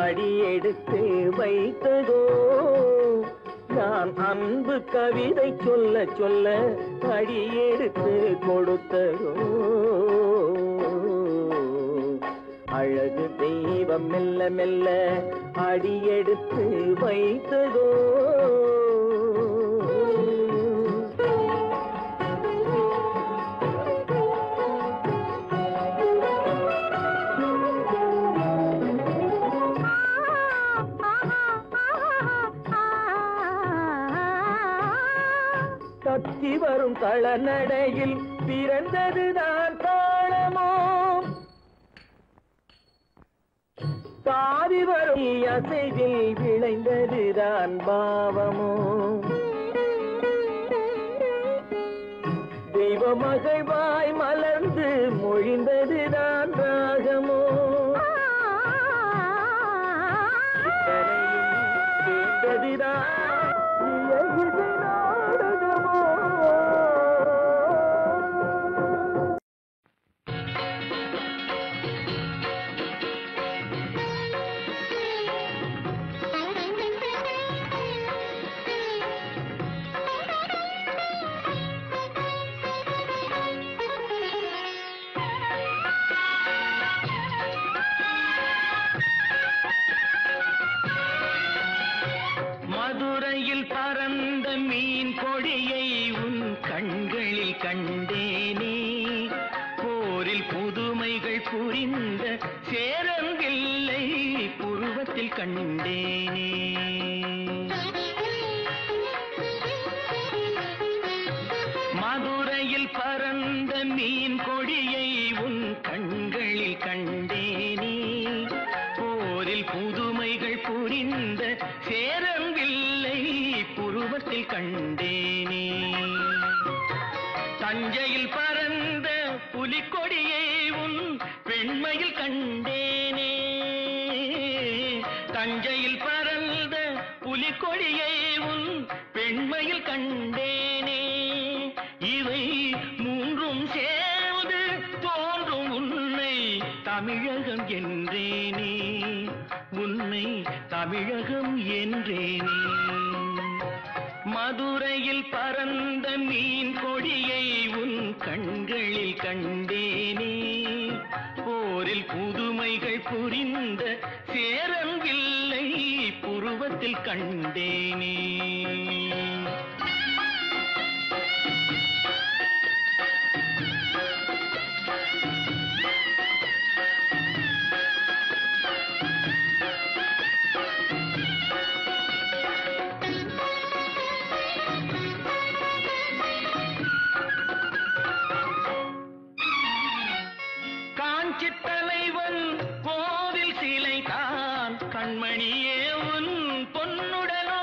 அடியெடுத்து வைத்ததோ நான் அன்பு கவிதை சொல்ல சொல்ல அடியெடுத்து கொடுத்ததோ அழகு தெய்வம் மெல்ல மெல்ல அடியெடுத்து வைத்ததோ தத்தி வரும் தளநடையில் பிறந்ததுதான் தாளமோ தாவி வரும் அசைவில் விளைந்ததுதான் பாவமோ தெய்வ மகிழ்வாய் மலர்ந்து மொழிந்ததுதான் ராகமோ வேண்டதுதான் மதுரையில் பறந்த மீன் கொடியை உன் கண்களில் கண்டேனே போரில் புதுமைகள் புரிந்த சேரங்கில்லை புருவத்தில் கண்டேனே மதுரையில் பறந்த மீன் கொடியை உன் கண்களில் கண்டேனே போரில் புதுமைகள் புரிந்த சேரம்பில்லை புருவத்தில் கண்டேனே. தஞ்சையில் பறந்த புலிக்கொடியை உன் பெண்மையில் கண்டேனே. தஞ்சையில் பறந்த புலிக்கொடியை உன் பெண்மையில் கண்டேனே. இவை மூன்றும் சேர்ந்து தோன்றும் உன்னை தமிழகம் என்றேனே. உன்னை தமிழகம் என்றேனே. மதுரையில் பறந்த மீன் கொடியை உன் கண்களில் கண்டேனே. போரில் புதுமைகள் புரிந்த சேரம்பில்லை புருவத்தில் கண்டேனே. தலைவன் கோவில் சிலை தான் கண்மணியே உன் பொன்னுடனோ.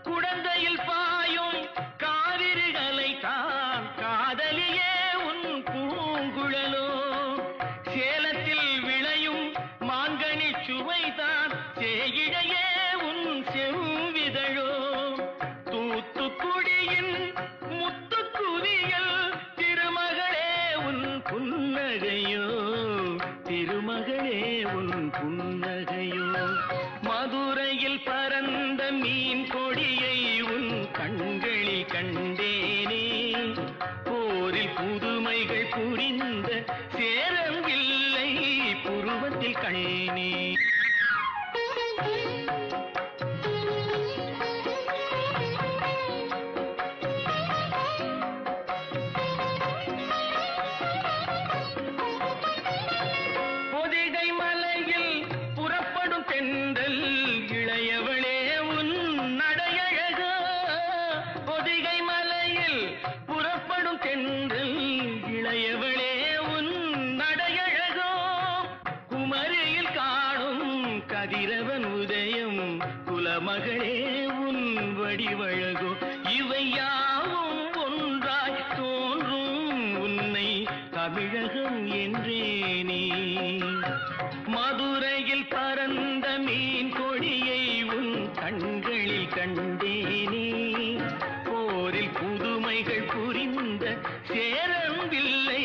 குடந்தையில் பாயும் காவிரிகளை தான் காதலியே உன் பூங்குழலோ. சேலத்தில் விளையும் மாங்கனி சுவைதான் சேயிழையே உன் செவ்விதழோ. தூத்துக்குடியின் முத்துக்குவியல் திருமகளே உன் புன்னகையோ. திருமகளே உன் புன்னகையோ. மதுரையில் பறந்த மீன் கொடியை உன் கண்களில் கண்டேனே. போரில் புதுமைகள் புரிந்த சேரம்பில்லை புருவத்தில் கண்டேனே. கதிரவன் உதயம் குலமகளே உன் வடிவழகோ. இவை யாவும் ஒன்றாய் தோன்றும் உன்னை தமிழகம் என்றேனே. மதுரையில் பறந்த மீன் கொடியை உன் கண்களில் கண்டேனே. போரில் புதுமைகள் புரிந்த சேரம்பில்லை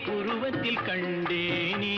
புருவத்தில் கண்டேனே.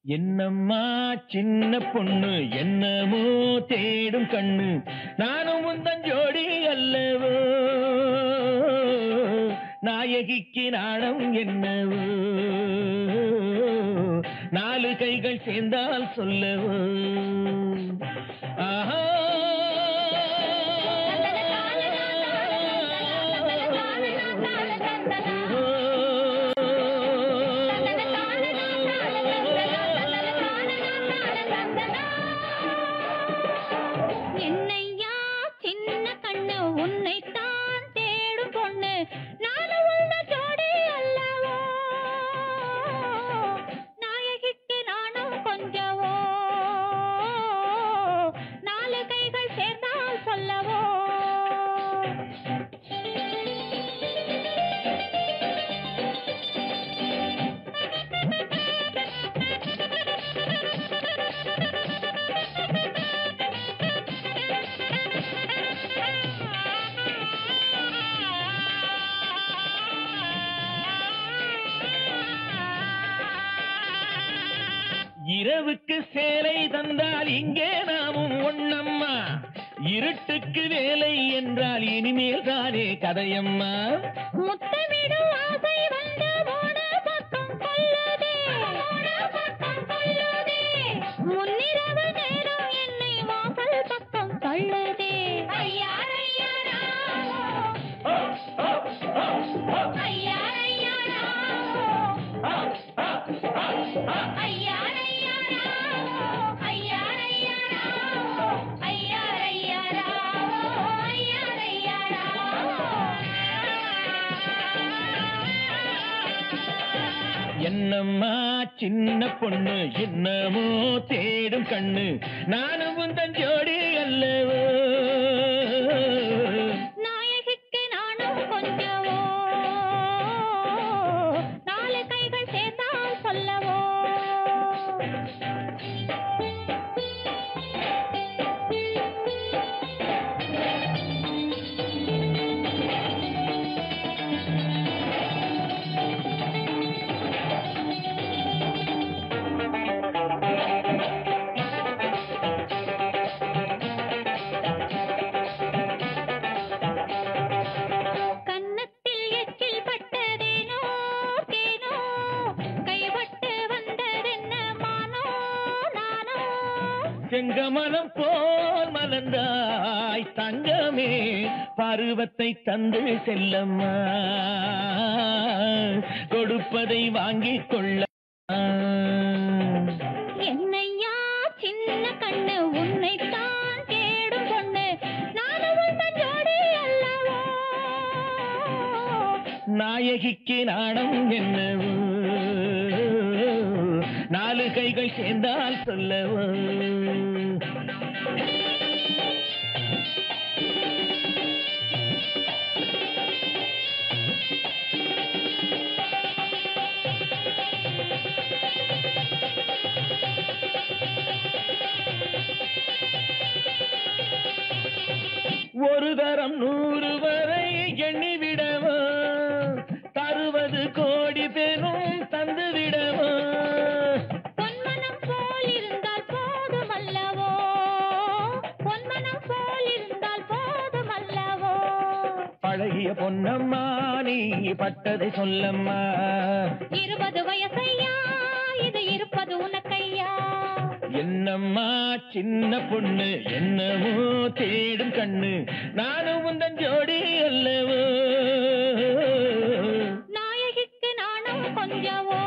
என்னம்மா சின்ன பொண்ணு என்னமோ தேடும் கண்ணு, நானும் உந்தன் ஜோடி அல்லவோ, நாயகிக்கு நாணம் என்னவோ, நாலு கைகள் சேர்ந்தால் சொல்லவோ. ஆஹா இரவுக்கு சேலை தந்தால் இங்கே நாமும் ஒண்ணம்மா, இருட்டுக்கு வேலை என்றால் இனிமேல் தானே கதையம்மா. முத்தமிடும் என்னம்மா சின்ன பொண்ணு என்னமோ தேடும் கண்ணு நானும் உந்தன் ஜோடி அல்லவோ நாயகிக்கு நானும் கொஞ்சவோ நாலு கைகள் சேர்ந்தால் சொல்லவோ செங்கமலம் போல் மலர்ந்தாய் தங்கமே பருவத்தை தந்து செல்லம்மா கொடுப்பதை வாங்கிக் கொள்ள என்னையா சின்ன கண்ணு உன்னைத்தான் தேடும் பொண்ணு நானும் உந்தன் ஜோடி அல்லவோ நாயகிக்கு நாணம் என்னவோ நாலு கைகள் சேர்ந்தால் சொல்லவோ ஒரு தரம் 100 வரை எண்ணிவிடவோ தருவது கோடி பேரும் தந்துவிடவோ பொன்மனம் போல் இருந்தால் போதும் அல்லவோ பொன்மனம் போல் இருந்தால் போதும் அல்லவோ பழகிய பொன்னம்மா நீ பட்டதை சொல்லம்மா 20 வயசையா இது இருப்பது உனக்கையா என்னம்மா சின்ன பொண்ணு என்னமோ தேடும் கண்ணு நானும் உந்தன் ஜோடி அல்லவோ நாயகிக்கு நானும் கொஞ்சவோ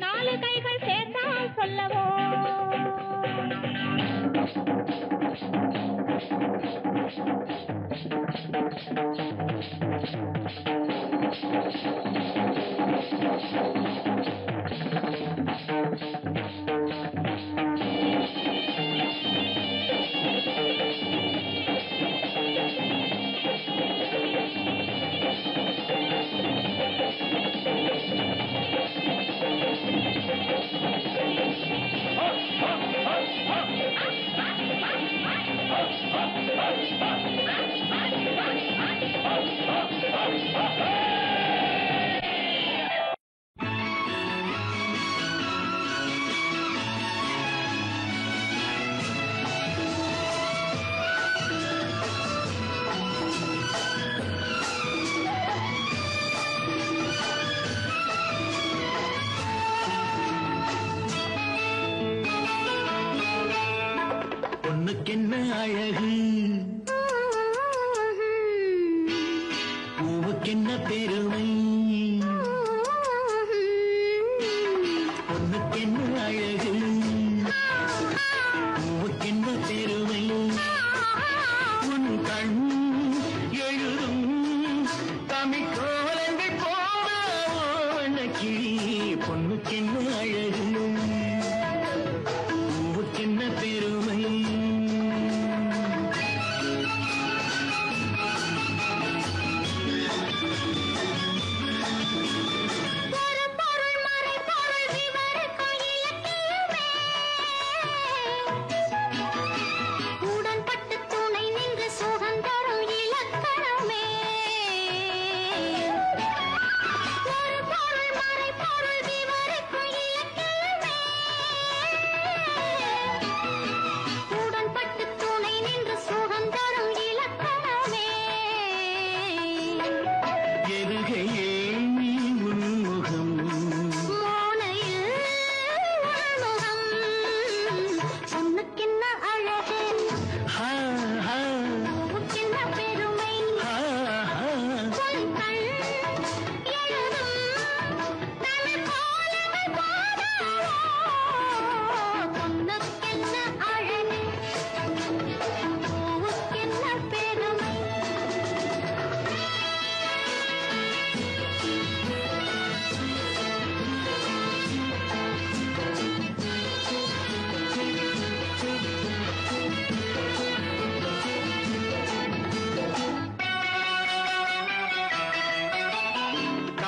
நாலு கைகள் சேர்ந்தால் சொல்லவோ பொண்ணுக்கென்ன அழகு பூவுக்கென்ன பெருமை பொண்ணுக்கென்ன அழகு பூவுக்கென்ன பெருமை உன் கண் எழுதும் தமிழ் கோலங்கள் போன கிளி பொண்ணுக்கென்ன அழகு பூவுக்கென்ன பெருமை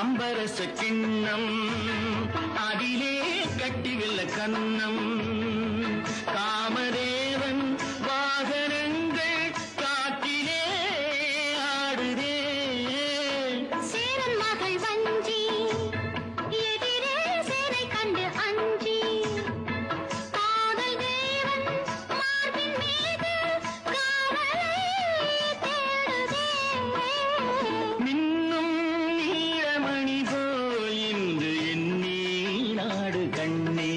அம்பரச கிண்ணம் அதிலே கட்டிவில்ல கன்னம் காமதேவன் வாகனங்கள் காற்றிலே ஆடுதே சேரன் மகள் வஞ்சி எதிரே சேனை கண்டு அஞ்சி காதல் தேவன் மார்பின் மீது காவலை தேடுதே மின்னும் நீலமணி போல் இன்று எண்ணி நாடு கண்ணே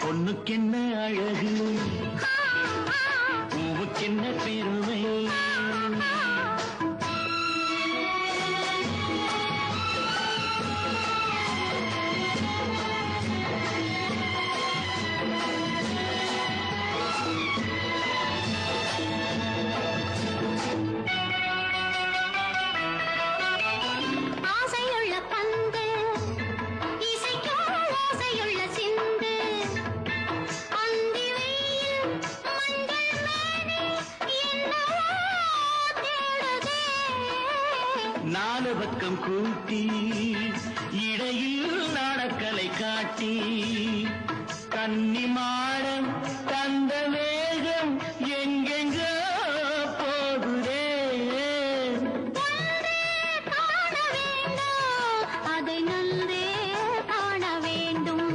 பொண்ணுக்கென்ன அழகு பூவுக்கென்ன பெருமை ஆசையுள்ள பந்து இசைக்கோ ஓசையுள்ள சிந்து அந்தி வெயில் மஞ்சள் மேனி என்னவோ தேடுதே நாலு பக்கம் கூட்டி இடையில் நாடக்கலை காட்டி கன்னிமாடம் தந்த வேகம் எங்கெங்கோ போகுதே காண வேண்டும் அதை நன்றே காண வேண்டும்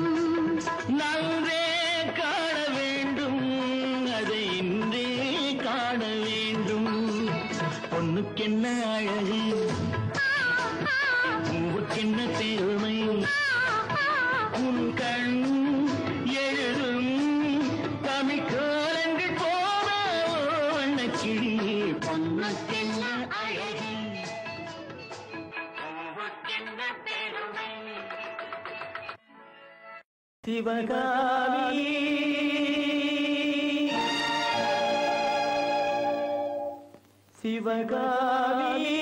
நன்றே காண வேண்டும் அதை இன்றே காண வேண்டும் பொண்ணுக்கென்ன அழகு பூவுக்கென்ன பெருமை உன் கண் எழுதும் தமிழ்கோலங்கள் போன வண்ணக்கிளி பொண்ணுக்கென்ன அழகு பூவுக்கென்ன பெருமை சிவகாமி சிவகாமி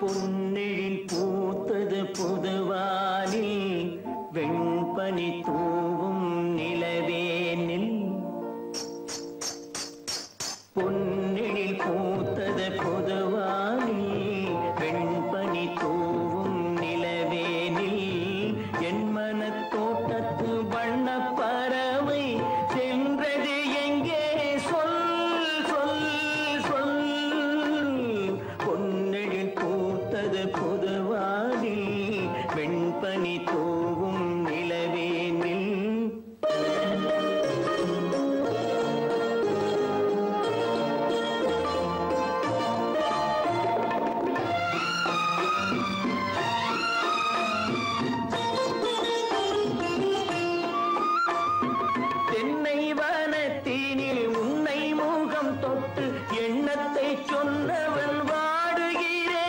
பொன்னெழில் பூத்தது புதுவானில் வெண்பனி தூவும் நிலவேனில் பொன்னெழில் பூத்தது புதுவானில் வெண்பனி தூவும் நிலவேனில் என் மனத் தோட்டத்து வண்ணப் பறவை சென்றது எங்கே சொல் சொல் சொல் பொன்னெழில் பூத்தது புதுவானில் வெண்பனி தூவும் நிலவேனில் தென்னை வனத்தினில் உன்னை முகம் தொட்டு எண்ணத்தை சொன்னவன் வாடுகிறேன்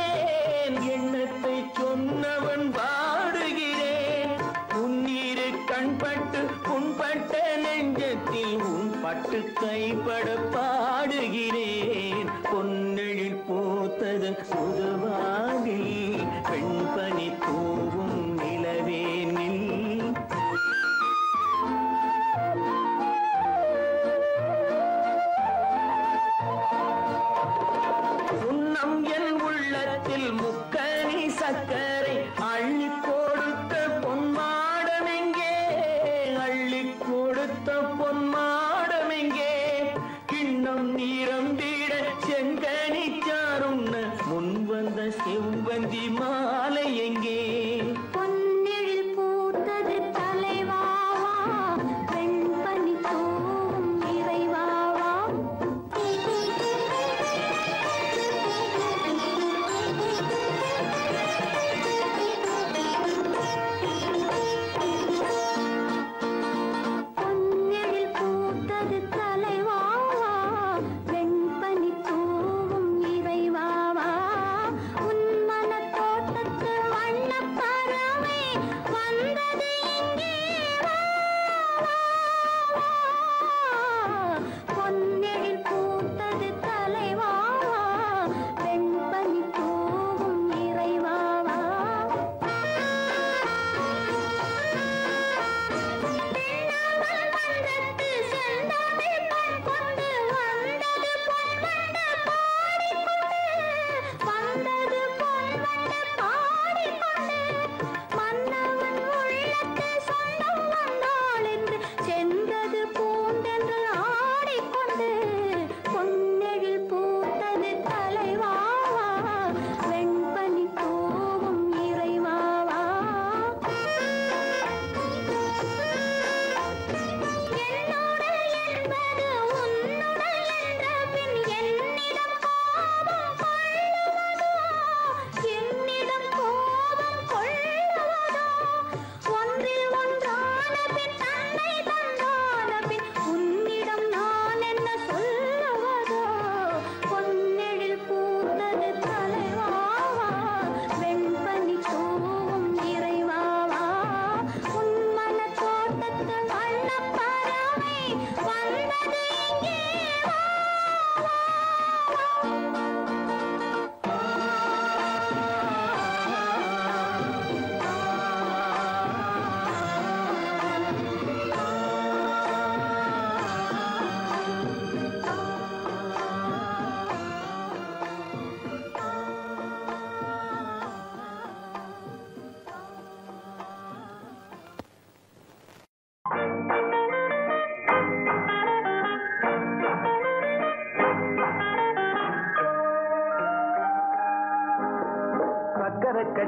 எண்ணத்தை சொன்னவன் வாடுகிறேன் உன்னிரு கண்பட்டு புண்பட்ட நெஞ்சத்தில் உன் பட்டு கைப்பட பாடுகிறேன் பொன்னெழில் பூத்தது புதுவானில் பெண்பனி தூவும் நிலவேனில் உன்னம் என் உள்ளத்தில் முக்கனி சக்கரை அள்ளி கொடுத்த பொன்மாடமெங்கே அள்ளி கொடுத்த பொன்மாடமெங்கே கிண்ணம் நீரம்பிட செங்கனி சாருண்ண முன் வந்த செவ்வந்தி மாலை எங்கே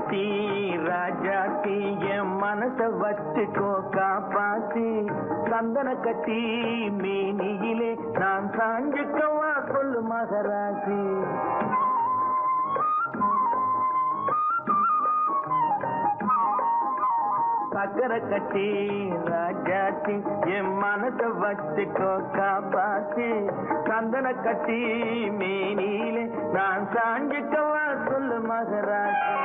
கட்டி ராஜாத்தி என் மனச வச்சுக்கோ காப்பாத்தி சந்தன கட்டி மேனியிலே நான் சாஞ்சுக்கவா சொல்லு மகராசி சக்கரை கட்டி ராஜாத்தி என் மனச வச்சுக்கோ காப்பாத்தி சந்தன கட்டி மேனியிலே நான் சாஞ்சுக்கவா சொல்லு மகராசி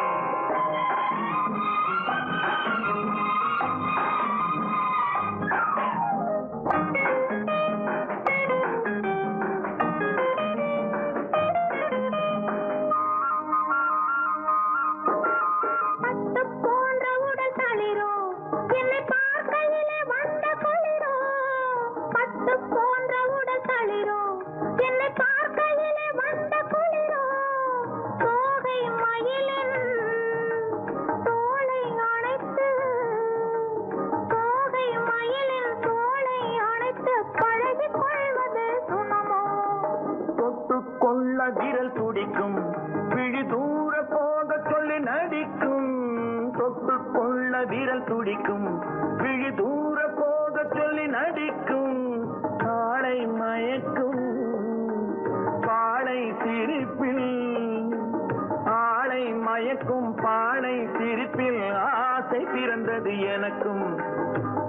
விரல் துடிக்கும் விழி தூர போக சொல்லி நடிக்கும் தொட்டு கொள்ள விரல் துடிக்கும் விழி தூர போக சொல்லி நடிக்கும் காளை மயக்கும் பாளை சிரிப்பில் ஆளை மயக்கும் பாளை சிரிப்பில் ஆசை பிறந்தது எனக்கும்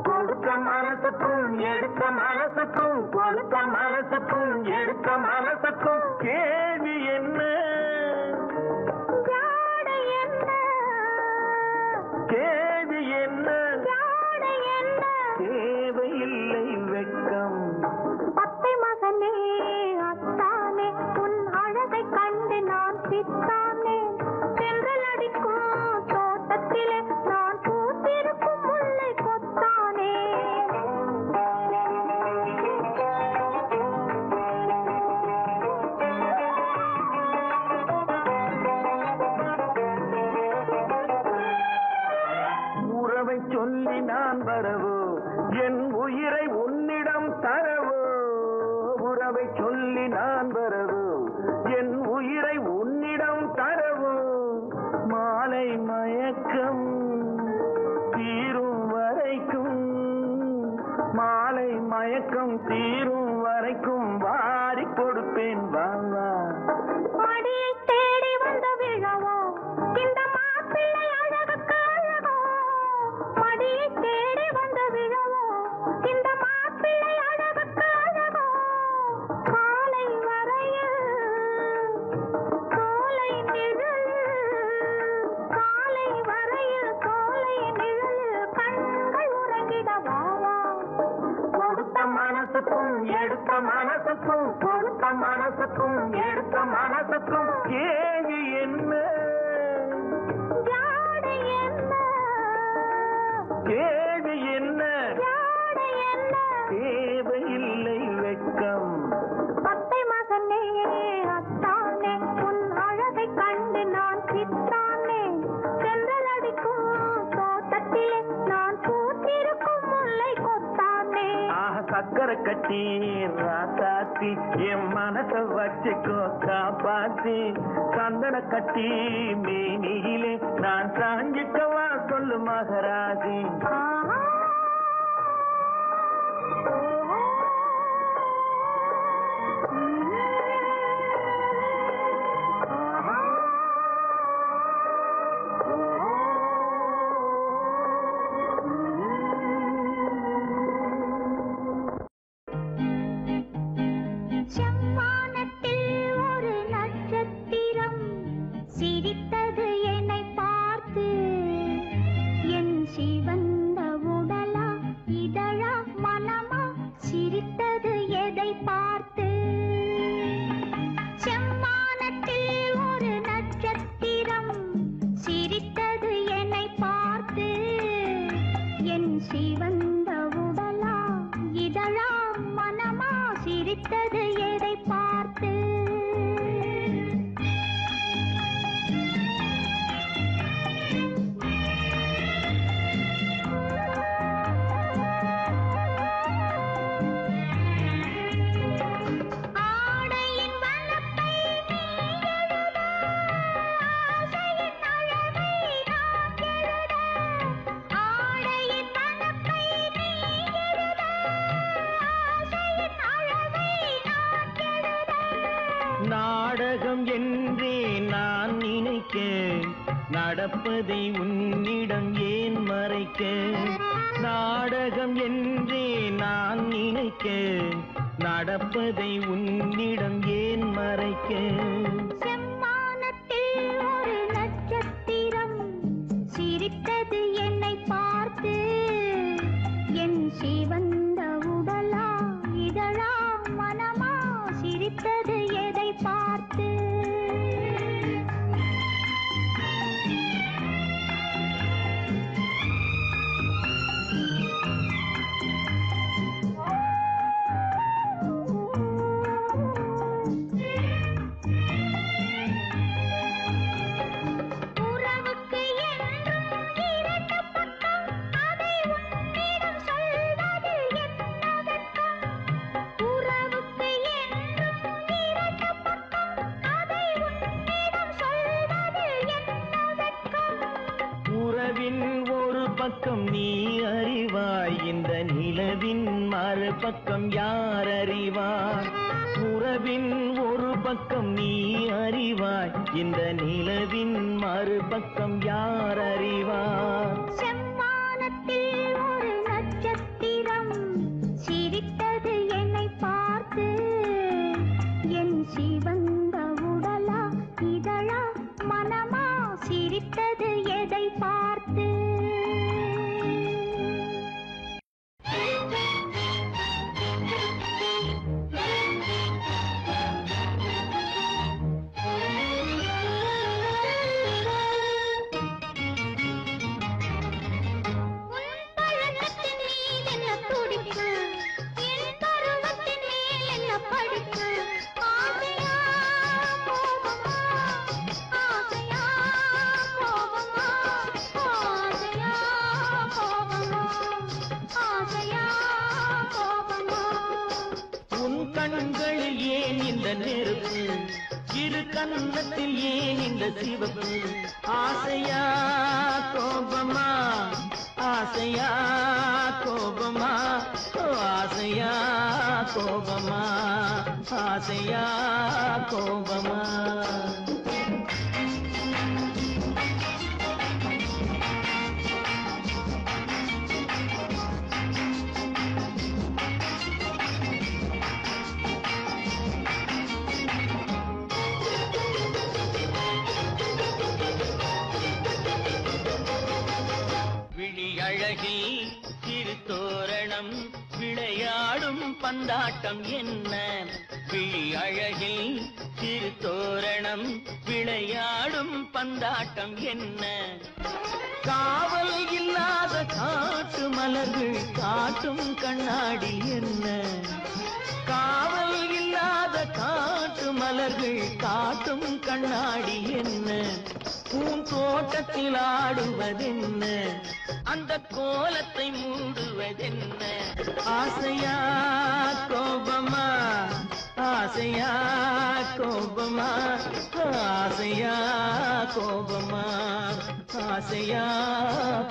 கொடுத்த மனசுக்கும் எடுத்த மனசுக்கும் கொடுத்த மனசுக்கும் எடுத்த மனசுக்கும் கேள்வி என்ன கேள்வி என்ன தேவையில்லை வெட்கம் பத்தை மகனே அத்தானே உன் அழகை கண்டு நான் சித்தானே சென்றல் அடிக்கும் தோட்டத்திலே நான் பூத்திருக்கும் முல்லை கொத்தானே உறவை சொல்லி நான் வரவோ என் உயிரை உன்னிடம் தரவோ உறவை சொல்லி நான் வரவோ என் உயிரை உன்னிடம் தரவோ மாலை மயக்கம் தீரும் வரைக்கும் மாலை மயக்கம் தீரும் வரைக்கும் வாரி கொடுப்பேன் வாவா மடியை தேடி வந்த விழவோ இந்த மாப்பிள்ளை அழகுக்கு அழகோ மடியை தேடி வந்த விழவோ இந்த மாப்பிள்ளை அழகுக்கு அழகோ காலை வரையில் சோலை நிழல் காலை வரையில் சோலை நிழல் கண்கள் உறங்கிடவாவா கொடுத்த மனசுக்கும் எடுத்த மனசுக்கும் கொடுத்த மனசுக்கும் எடுத்த மனசுக்கும் கேள்வி என்ன ஜாடை என்ன கேள்வி என்ன ஜாடை என்ன தேவையில்லை வெட்கம் பத்தை மகனே அத்தானே உன் அழகை கண்டு நான் சித்தானே சென்றல் அடிக்கும் தோட்டத்திலே நான் பூத்திருக்கும் முல்லை கொத்தானே சக்கரை கட்டி ராசாத்தி என் மனச வச்சுக்கோ காப்பாத்தி சந்தன கட்டி மேனியிலே நான் சாஞ்சிக்கவா சொல்லு மகராசி செம்மானத்தில் ஒரு நட்சத்திரம் சிரித்தது என்னை பார்த்து என் சிவந்த நாடகம் என்றே நான் நினைக்க நடப்பதை உன்னிடம் ஏன் மறைக்க நாடகம் என்றே நான் நினைக்க நடப்பதை உன்னிடம் ஏன் மறைக்க செம்மானத்தில் ஒரு நட்சத்திரம் சிரித்தது என்னை பார்த்து என் சிவந்த உடலா இதழா மனமா சிரித்தது எதை பார்த்து பக்கம் நீ அறிவாய் இந்த நிலவின் மறுபக்கம் யார் அறிவார் உறவின் ஒரு பக்கம் நீ அறிவாய் இந்த நிலவின் மறுபக்கம் யார் அறிவார் செம்மானத்தில் ஒரு நட்சத்திரம் சிரித்தது என்னை பார்த்து என் சிவந்த உடலா இதழா மனமா சிரித்தது எதை பார்த்து கண்களில் ஏன் இந்த நெருப்பு இரு கன்னத்தில் ஏன் இந்த சிவப்பு ஆசையா கோபமா ஆசையா கோபமா ஆசையா கோபமா ஆசையா கோபமா அழகில் சிறு தோரணம் விளையாடும் பந்தாட்டம் என்ன விழி அழகில் சிறு தோரணம் விளையாடும் பந்தாட்டம் என்ன காவல் இல்லாத காட்டு மலர்கள் காட்டும் கண்ணாடி என்ன காவல் இல்லாத காட்டு மலர்கள் காட்டும் கண்ணாடி என்ன பூந்தோட்டத்தில் ஆடுவதென்ன அந்த கோலத்தை மூடுவதென்ன ஆசையா கோபமா ஆசையா கோபமா ஆசையா கோபமா ஆசையா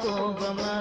கோபமா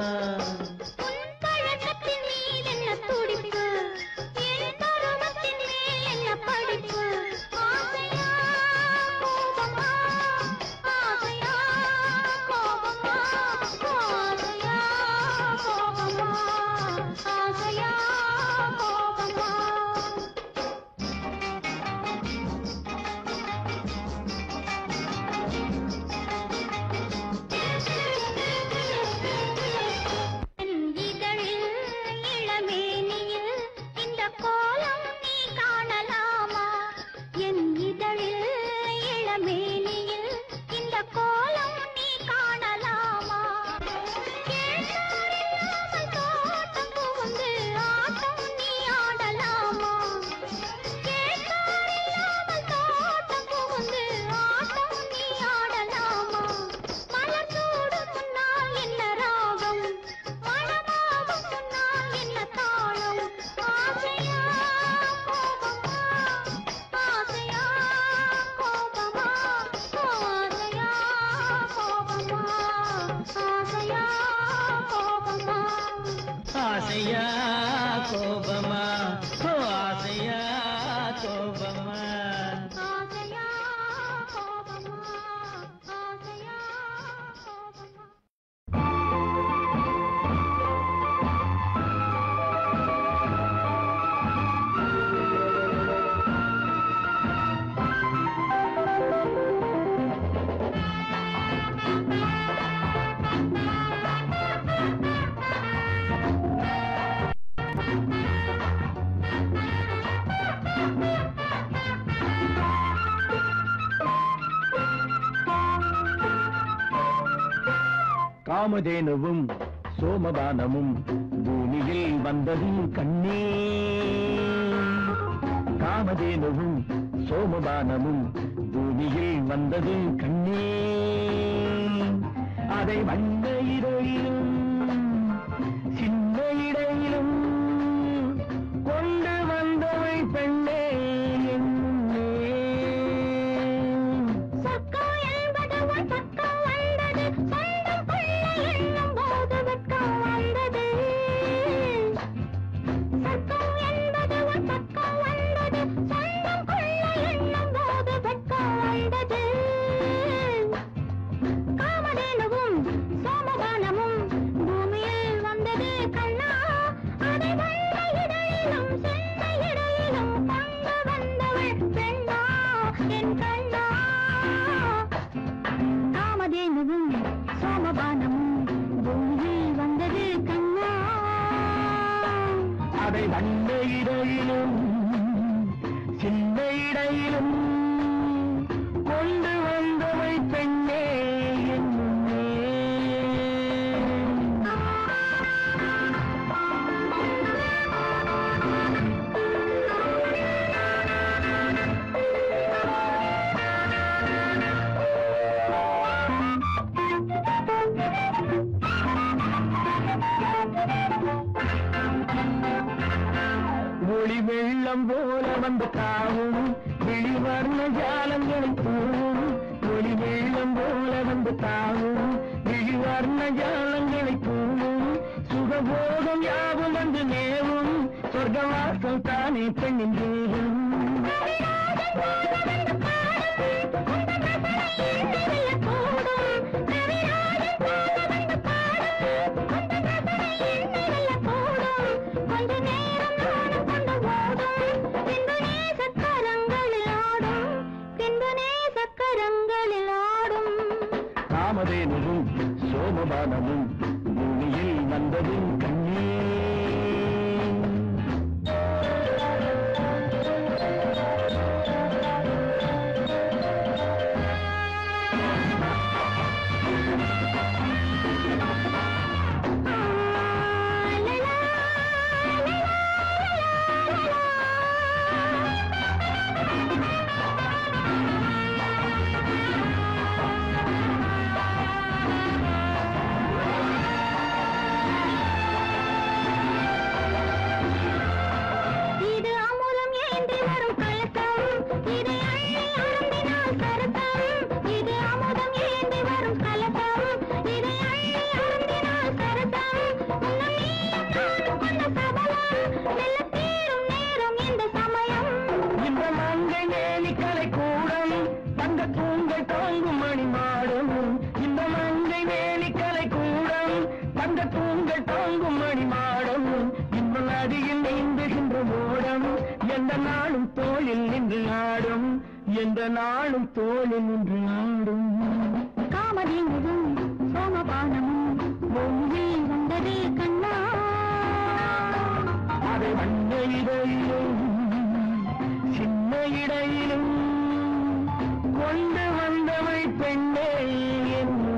ஆசையா கோபமா ஆசையா கோபமா காமதேனுவும் சோமபானமும் பூமியில் வந்ததும் கண்ணே. காமதேனுவும் சோமபானமும் பூமியில் வந்ததும் கண்ணே. அதை வண்ண இடையிலும் சின்ன இடையிலும் கொண்டு வந்தவை பெண்ணே. அதை வண்ண இடையிலும் சின்ன இடையிலும் கொண்டு வந்தவை பெண்ணே என்னே. ஒளி வெள்ளம் போல வந்து தாவும் விழிவர்ண ஜாலங்களை தூவும். ஒளி வெள்ளம் போல வந்து தாவும் விழிவர்ண ஜாலங்களை தூவும். சுகபோகம் யாவும் வந்து நேவும் சொர்க்கவாசம் தானே பெண்ணின் தேகம். காமதேனுவும் சோமபானமும் பூமியில் வந்ததும் கண்ணே. எந்த நாளும் தோளில் நின்று ஆடும். காமதேனுவும் சோமபானமும் பூமியில் வந்ததே கண்ணா. அதை வண்ண இடையிலும் சின்ன இடையிலும் கொண்டு வந்தவை பெண்ணே என்ன.